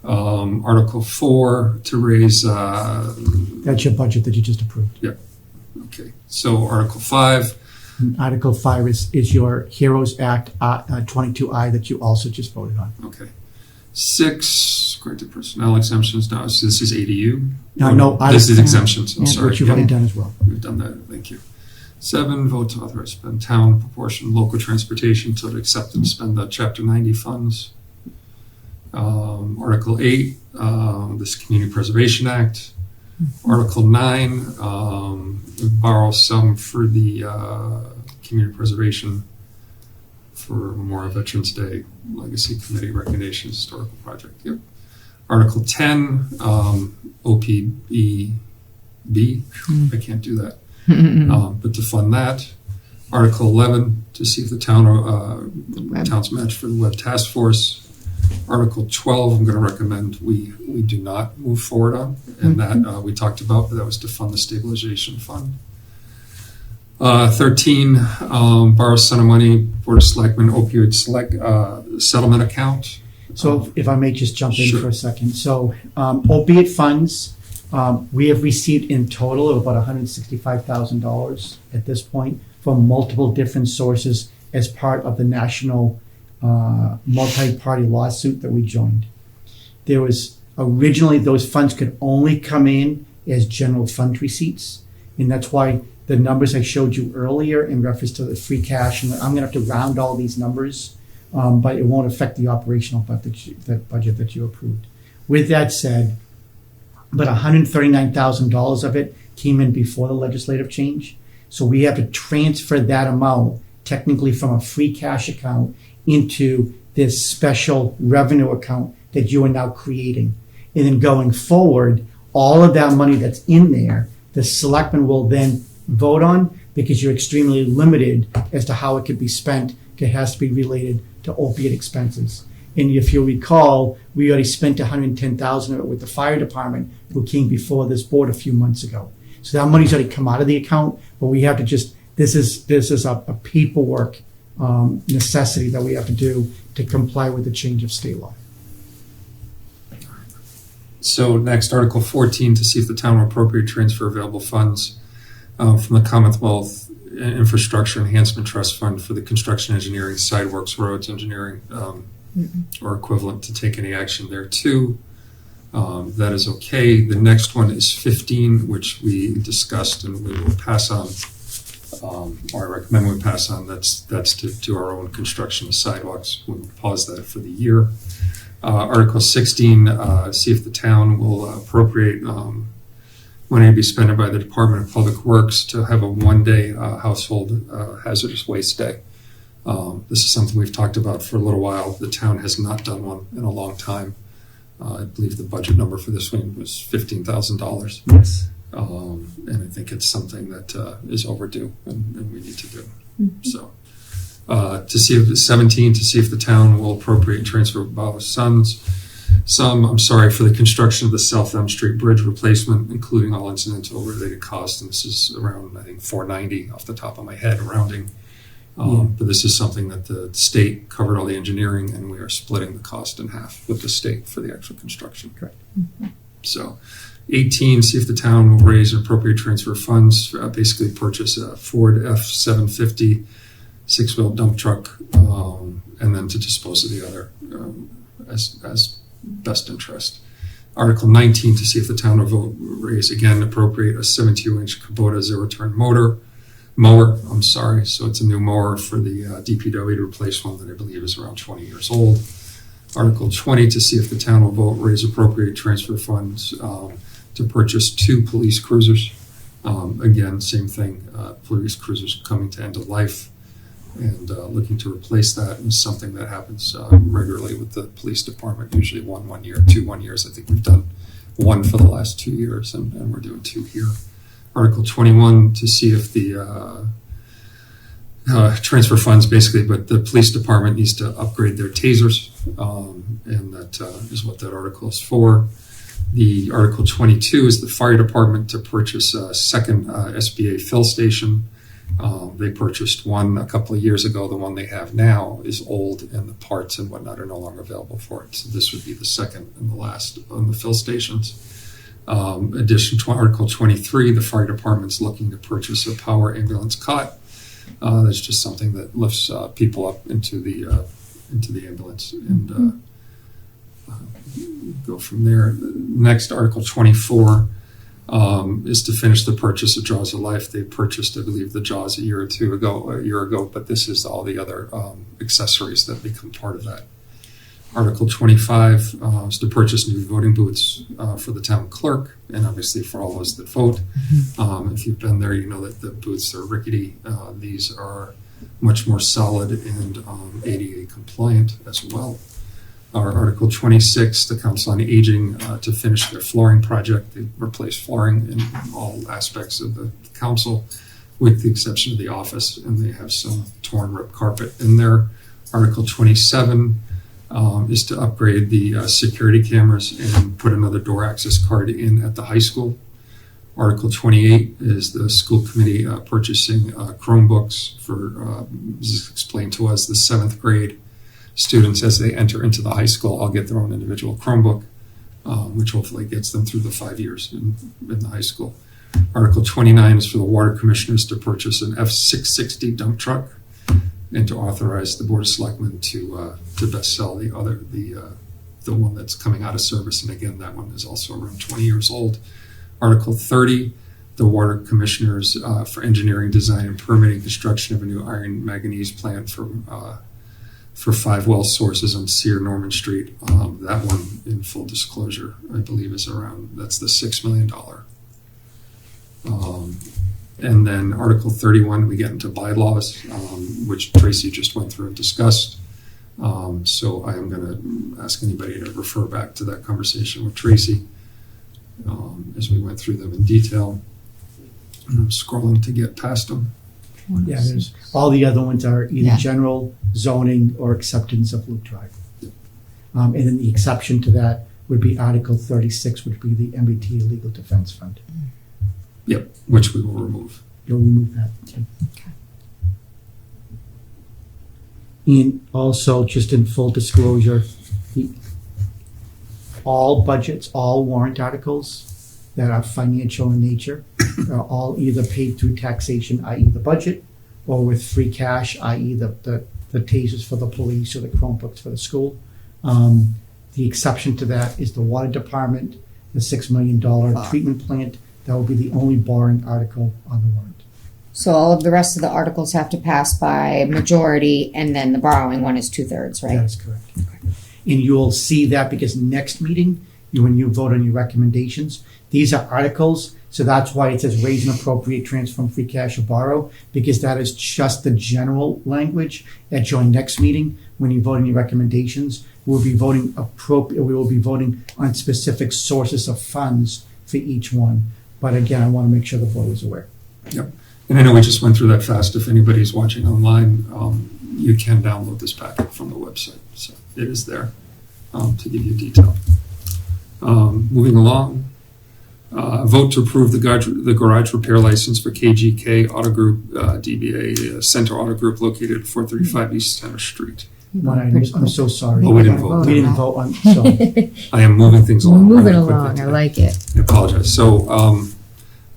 Article 4 to raise. That's your budget that you just approved. Okay. So Article 5. Article 5 is your HEROES Act 22I that you also just voted on. Okay. 6, granted personnel exemptions. No, so this is ADU. No, this is exemptions. I'm and sorry. Which you've already done as well. We've done that. Thank you. 7, vote to authorize spend town proportion local transportation to accept and spend the Chapter 90 funds. Article 8, this Community Preservation Act. Article 9, borrow some for the community preservation for Memorial Veterans Day Legacy Committee Recognition Historical Project. Yep. Article 10, OPEB. I can't do that. But to fund that. Article 11, to see if the town's match for the Web Task Force. Article 12, I'm going to recommend we do not move forward on, and that we talked about, but that was to fund the stabilization fund. 13, borrow some of money, Board of Selectmen opioid settlement account. So if I may just jump in Sure. for a second. So opiate funds, we have received in total of about $165,000 at this point from multiple different sources as part of the national multi-party lawsuit that we joined. There was originally, those funds could only come in as general fund receipts, and that's why the numbers I showed you earlier in reference to the free cash, and I'm going to have to round all these numbers, but it won't affect the operational budget that you approved. With that said, but $139,000 of it came in before the legislative change, so we have to transfer that amount technically from a free cash account into this special revenue account that you are now creating. And then going forward, all of that money that's in there, the selectmen will then vote on, because you're extremely limited as to how it could be spent. It has to be related to opiate expenses. And if you'll recall, we already spent $110,000 of it with the fire department, who came before this board a few months ago. So that money's already come out of the account, but we have to just, this is a paperwork necessity that we have to do to comply with the change of state law. So next, Article 14, to see if the town will appropriate transfer available funds from the Commonwealth Infrastructure Enhancement Trust Fund for the construction engineering, sidewalks, roads engineering, or equivalent, to take any action there too. That is okay. The next one is 15, which we discussed and we will pass on. Or I recommend we pass on. That's to do our own construction of sidewalks. We'll pause that for the year. Article 16, see if the town will appropriate money to be spent by the Department of Public Works to have a one-day household hazardous waste day. This is something we've talked about for a little while. The town has not done one in a long time. I believe the budget number for this one was $15,000. Yes. And I think it's something that is overdue and we need to do. So to see if 17, to see if the town will appropriate and transfer borrow some, for the construction of the South Elm Street Bridge replacement, including all incidental related costs. And this is around, I think, $490 off the top of my head, rounding. But this is something that the state covered all the engineering, and we are splitting the cost in half with the state for the actual construction. Correct. So 18, see if the town will raise and appropriate transfer funds, basically purchase a Ford F-750 six-wheel dump truck, and then to dispose of the other as best interest. Article 19, to see if the town will vote, raise again, appropriate a 72-inch Kubota zero-turn mower. So it's a new mower for the DPW to replace one that I believe is around 20 years old. Article 20, to see if the town will vote, raise appropriate transfer funds to purchase 2 police cruisers. Again, same thing, police cruisers coming to end of life and looking to replace that, and something that happens regularly with the police department, usually 1 year, 2 1 years. I think we've done 1 for the last 2 years, and we're doing 2 here. Article 21, to see if the transfer funds basically, but the police department needs to upgrade their tasers, and that is what that article is for. The Article 22 is the fire department to purchase a second SBA fill station. They purchased one a couple of years ago. The one they have now is old, and the parts and whatnot are no longer available for it. So this would be the second and the last on the fill stations. Addition to Article 23, the fire department's looking to purchase a power ambulance cot. That's just something that lifts people up into the ambulance, and go from there. Next, Article 24 is to finish the purchase of Jaws of Life. They purchased, I believe, the Jaws a year ago, but this is all the other accessories that become part of that. Article 25 is to purchase new voting booths for the town clerk, and obviously for all those that vote. If you've been there, you know that the booths are rickety. These are much more solid and ADA compliant as well. Article 26, the Council on Aging to finish their flooring project. They replace flooring in all aspects of the council, with the exception of the office, and they have some torn, ripped carpet in there. Article 27 is to upgrade the security cameras and put another door access card in at the high school. Article 28 is the school committee purchasing Chromebooks for, this is explained to us, the 7th grade students as they enter into the high school. All get their own individual Chromebook, which hopefully gets them through the 5 years in the high school. Article 29 is for the water commissioners to purchase an F660 dump truck, and to authorize the Board of Selectmen to best sell the one that's coming out of service. And again, that one is also around 20 years old. Article 30, the water commissioners for engineering, design, and permitting construction of a new iron manganese plant for 5 well sources on Sear Norman Street. That one, in full disclosure, I believe is around, that's the $6 million. And then Article 31, we get into bylaws, which Tracy just went through and discussed. So I am going to ask anybody to refer back to that conversation with Tracy as we went through them in detail. And I'm scrolling to get past them. Yeah, there's, all the other ones are either general, zoning, or acceptance of Loop Drive. And then the exception to that would be Article 36, which would be the MBT Legal Defense Fund. Yep, which we will remove. You'll remove that. Okay. And also, just in full disclosure, all budgets, all warrant articles that are financial in nature are all either paid through taxation, i.e. the budget, or with free cash, i.e. the tasers for the police or the Chromebooks for the school. The exception to that is the water department, the $6 million treatment plant. That will be the only borrowing article on the warrant. So all of the rest of the articles have to pass by majority, and then the borrowing one is 2/3, right? That is correct. Okay. And you'll see that because next meeting, when you vote on your recommendations, these are articles. So that's why it says raise and appropriate, transfer from free cash or borrow, because that is just the general language. At your next meeting, when you vote on your recommendations, we'll be voting we will be voting on specific sources of funds for each one. But again, I want to make sure the board is aware. Yep. And I know we just went through that fast. If anybody's watching online, you can download this packet from the website. So it is there to give you detail. Moving along, vote to approve the garage repair license for KGK Auto Group, DBA Center Auto Group, located at 435 East Center Street. I'm so sorry. Oh, we didn't vote. We didn't vote on. So. I am moving things along. Moving along. I like it. I apologize. So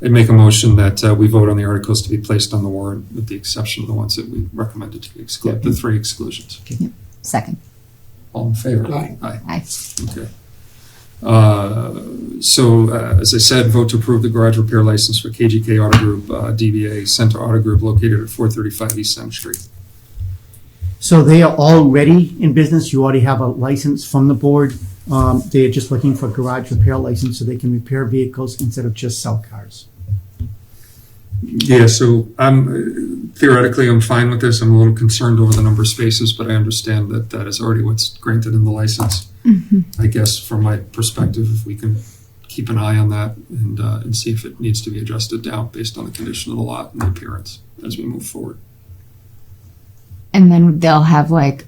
I make a motion that we vote on the articles to be placed on the warrant, with the exception of the ones that we recommended to exclude, the 3 exclusions. Second. All in favor? Aye. Aye. Aye. Okay. As I said, vote to approve the garage repair license for KGK Auto Group, DBA Center Auto Group located at 435 East Center Street. So they are already in business. You already have a license from the board. They are just looking for a garage repair license so they can repair vehicles instead of just sell cars. Yeah, so theoretically, I'm fine with this. I'm a little concerned over the number of spaces, but I understand that that is already what's granted in the license. I guess from my perspective, if we can keep an eye on that and see if it needs to be adjusted down based on the condition of the lot and the appearance as we move forward. And then they'll have like,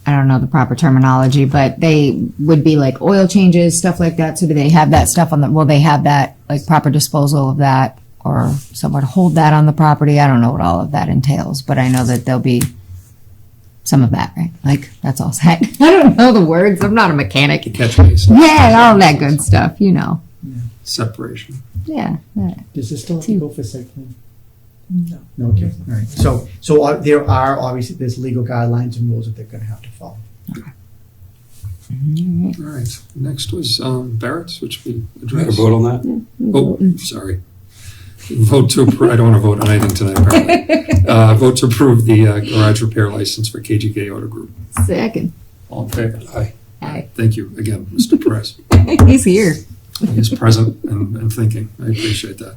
I don't know the proper terminology, but they would be like oil changes, stuff like that. So do they have that stuff will they have that like proper disposal of that or somewhere to hold that on the property? I don't know what all of that entails, but I know that there'll be some of that, right? Like that's all set. I don't know the words. I'm not a mechanic. Catch basin. Yeah, all that good stuff, you know. Separation. Yeah. Does this still have to go for site plan? No. No, okay, all right. So there are, obviously, there's legal guidelines and rules that they're gonna have to follow. All right. Next was Barrett's, which we Do we have a addressed. vote on that? Oh, sorry. Vote to approve. I don't want to vote on anything tonight, apparently. Vote to approve the garage repair license for KGK Auto Group. Second. All in favor? Aye. Aye. Thank you again, Mr. Perez. He's here. He's present and thinking. I appreciate that.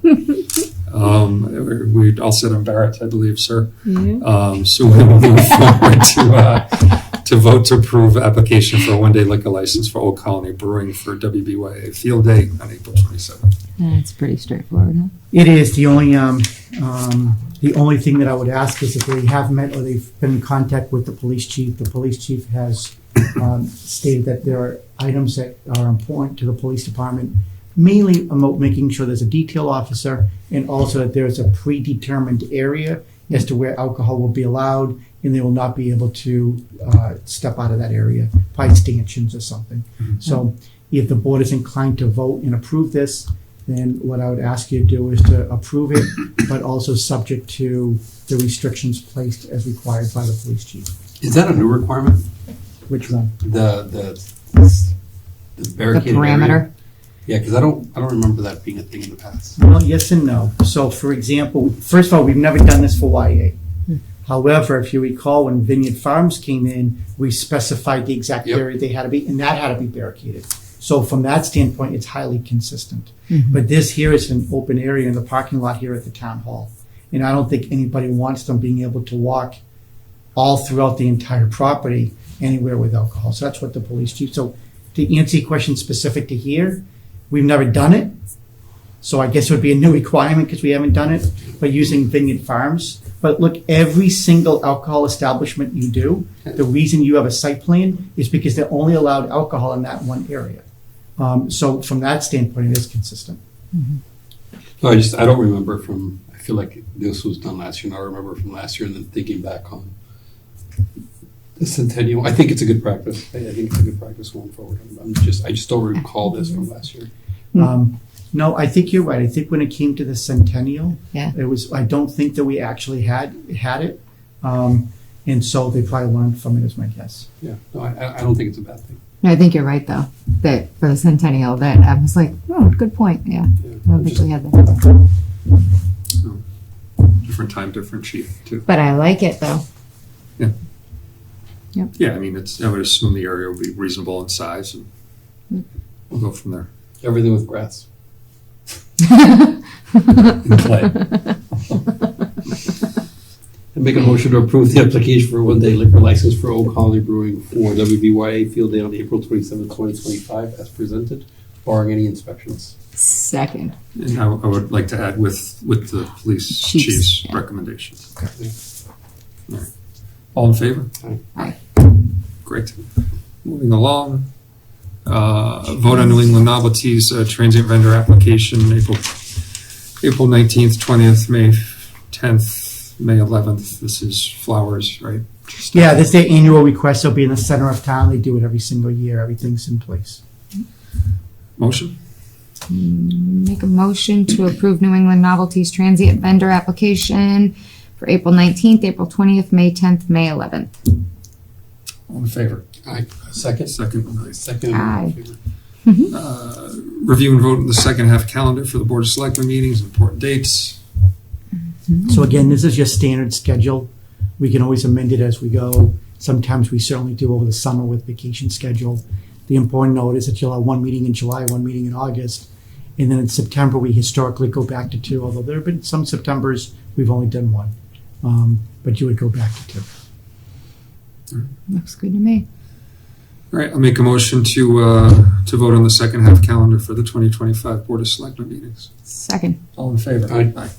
We all sit on Barrett, I believe, sir. So we'll move forward to vote to approve application for a one-day liquor license for Old Colony Brewing for WBYA Field Day on April 27th. That's pretty straightforward, huh? It is. The only thing that I would ask is if they have met or they've been in contact with the police chief. The police chief has stated that there are items that are important to the police department, mainly about making sure there's a detail officer and also that there's a predetermined area as to where alcohol will be allowed and they will not be able to step out of that area by stanchions or something. So if the board is inclined to vote and approve this, then what I would ask you to do is to approve it, but also subject to the restrictions placed as required by the police chief. Is that a new requirement? Which one? The barricaded The parameter. area? Yeah, because I don't remember that being a thing in the past. Well, yes and no. So, for example, first of all, we've never done this for YA. However, if you recall, when Vineyard Farms came in, we specified the exact Yep. area they had to be, and that had to be barricaded. So from that standpoint, it's highly consistent. But this here is an open area in the parking lot here at the town hall. And I don't think anybody wants them being able to walk all throughout the entire property anywhere with alcohol. So that's what the police chief. So to answer your question specific to here, we've never done it. So I guess it would be a new requirement because we haven't done it, but using Vineyard Farms. But look, every single alcohol establishment you do, the reason you have a site plan is because they're only allowed alcohol in that one area. So from that standpoint, it is consistent. No, I don't remember from, I feel like this was done last year, and I remember from last year and then thinking back on the Centennial. I think it's a good practice. I think it's a good practice going forward. I just don't recall this from last year. No, I think you're right. I think when it came to the Centennial, Yeah. I don't think that we actually had it. And so they probably learned from it, is my guess. Yeah, no, I don't think it's a bad thing. No, I think you're right though. That for the Centennial, that I was like, oh, good point. Yeah, I don't think we had that. Different time, different sheet, too. But I like it though. Yeah, I mean, I would assume the area will be reasonable in size, and we'll go from there. Everything with grass. In play. And make a motion to approve the application for a one-day liquor license for Old Colony Brewing for WBYA Field Day on April 27, 2025, as presented, barring any inspections. Second. And I would like to add with the police chief's yeah. recommendations. All right. All in favor? Aye. Great. Moving along. Vote on New England Novelties transient vendor application, April 19th, 20th, May 10th, May 11th. This is flowers, right? Yeah, this is their annual request. They'll be in the center of town. They do it every single year. Everything's in place. Motion? Make a motion to approve New England Novelties transient vendor application for April 19th, April 20th, May 10th, May 11th. All in favor? Aye. Second? Second. Second. Aye. Review and vote on the second half calendar for the Board of Selectmen meetings, important dates. So again, this is your standard schedule. We can always amend it as we go. Sometimes we certainly do over the summer with vacation schedule. The important note is that you'll have one meeting in July, one meeting in August. And then in September, we historically go back to 2, although there have been some Septembers we've only done 1. But you would go back to 2. Looks good to me. All right, I'll make a motion to vote on the second half calendar for the 2025 Board of Selectmen meetings. Second. All in favor? Aye.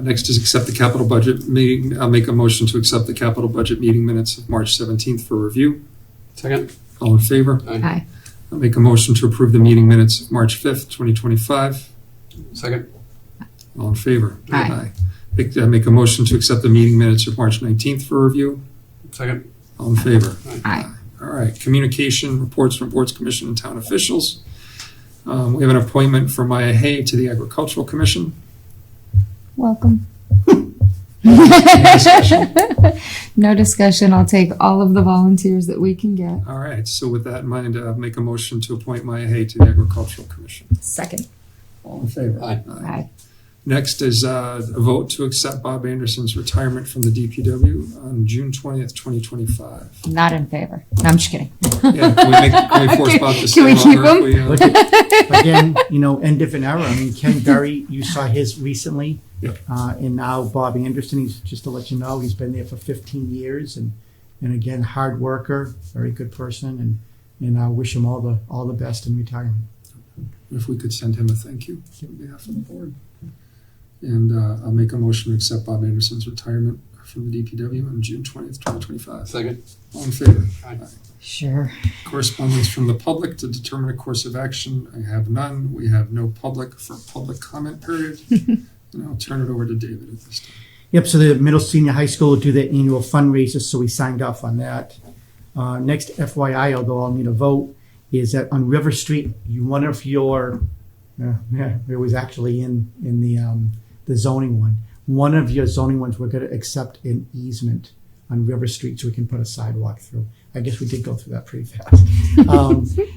Next is accept the capital budget meeting. I'll make a motion to accept the capital budget meeting minutes of March 17th for review. Second. All in favor? Aye. I'll make a motion to approve the meeting minutes of March 5th, 2025. Second. All in favor? Aye. I make a motion to accept the meeting minutes of March 19th for review. Second. All in favor? Aye. All right, communication, reports from boards, commission, and town officials. We have an appointment for Maya Hay to the Agricultural Commission. Welcome. Any discussion? No discussion. I'll take all of the volunteers that we can get. All right, so with that in mind, make a motion to appoint Maya Hay to the Agricultural Commission. Second. All in favor? Aye. Aye. Next is a vote to accept Bob Anderson's retirement from the DPW on June 20th, 2025. Not in favor. No, I'm just kidding. Yeah, can we force Bob to stay Can we keep longer? him? Look at, again, end of an era. I mean, Ken Berry, you saw his recently. Yep. And now Bob Anderson, he's just to let you know, he's been there for 15 years and again, hard worker, very good person, and I wish him all the best in retirement. If we could send him a thank you on behalf of the board. And I'll make a motion to accept Bob Anderson's retirement from the DPW on June 20th, 2025. Second. All in favor? Aye. Sure. Correspondence from the public to determine a course of action. I have none. We have no public for public comment period. And I'll turn it over to David at this time. Yep, so the middle senior high school will do their annual fundraisers, so we signed off on that. Next FYI, although I'll need a vote, is that on River Street, one of your, it was actually in the zoning one. One of your zoning ones, we're going to accept an easement on River Street so we can put a sidewalk through. I guess we did go through that pretty fast.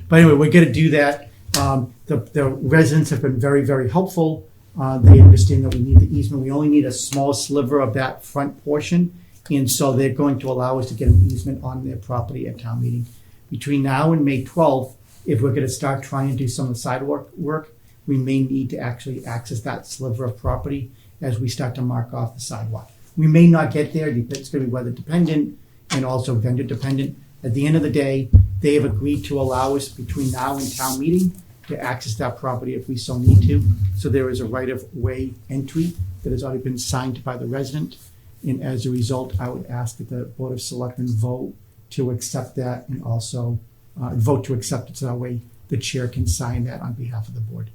But anyway, we're going to do that. The residents have been very, very helpful. They understand that we need the easement. We only need a small sliver of that front portion. And so they're going to allow us to get an easement on their property at town meeting. Between now and May 12th, if we're going to start trying to do some of the sidewalk work, we may need to actually access that sliver of property as we start to mark off the sidewalk. We may not get there. It's going to be weather dependent and also vendor dependent. At the end of the day, they have agreed to allow us between now and town meeting to access that property if we so need to. So there is a right-of-way entry that has already been signed by the resident. And as a result, I would ask that the Board of Selectmen vote to accept that and also vote to accept it so that way the chair can sign that on behalf of the board.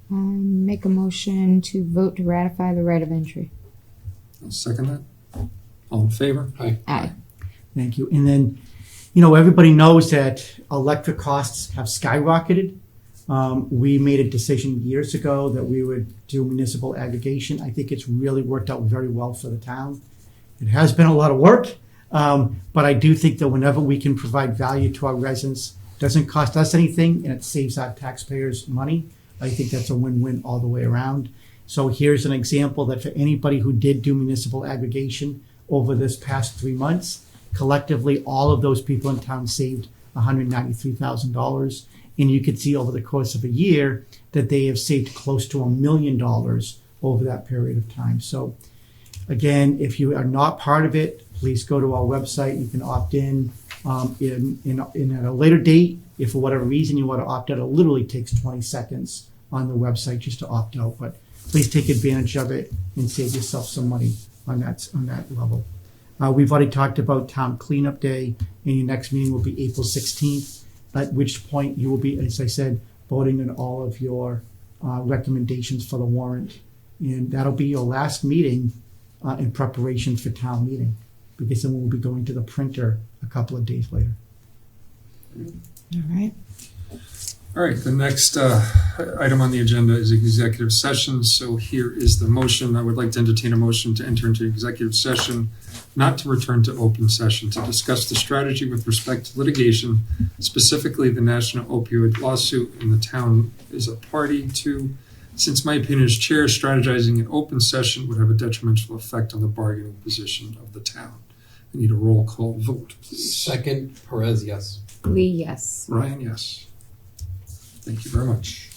Make a motion to vote to ratify the right of entry. I'll second that. All in favor? Aye. Thank you. And then, everybody knows that electric costs have skyrocketed. We made a decision years ago that we would do municipal aggregation. I think it's really worked out very well for the town. It has been a lot of work, but I do think that whenever we can provide value to our residents, it doesn't cost us anything and it saves our taxpayers money. I think that's a win-win all the way around. So here's an example that for anybody who did do municipal aggregation over this past 3 months, collectively, all of those people in town saved $193,000. And you could see over the course of a year that they have saved close to $1 million over that period of time. So again, if you are not part of it, please go to our website. You can opt in at a later date. If for whatever reason you want to opt out, it literally takes 20 seconds on the website just to opt out. But please take advantage of it and save yourself some money on that level. We've already talked about Town Cleanup Day, and your next meeting will be April 16th, at which point you will be, as I said, voting on all of your recommendations for the warrant. And that'll be your last meeting in preparation for town meeting, because then we'll be going to the printer a couple of days later. All right. All right, the next item on the agenda is executive session. So here is the motion. I would like to entertain a motion to enter into executive session not to return to open session to discuss the strategy with respect to litigation, specifically the national opioid lawsuit, and the town is a party to. Since my opinion as chair, strategizing in open session would have a detrimental effect on the bargaining position of the town. I need a roll call vote, please. Second, Perez, yes. Lee, yes. Ryan, yes. Thank you very much.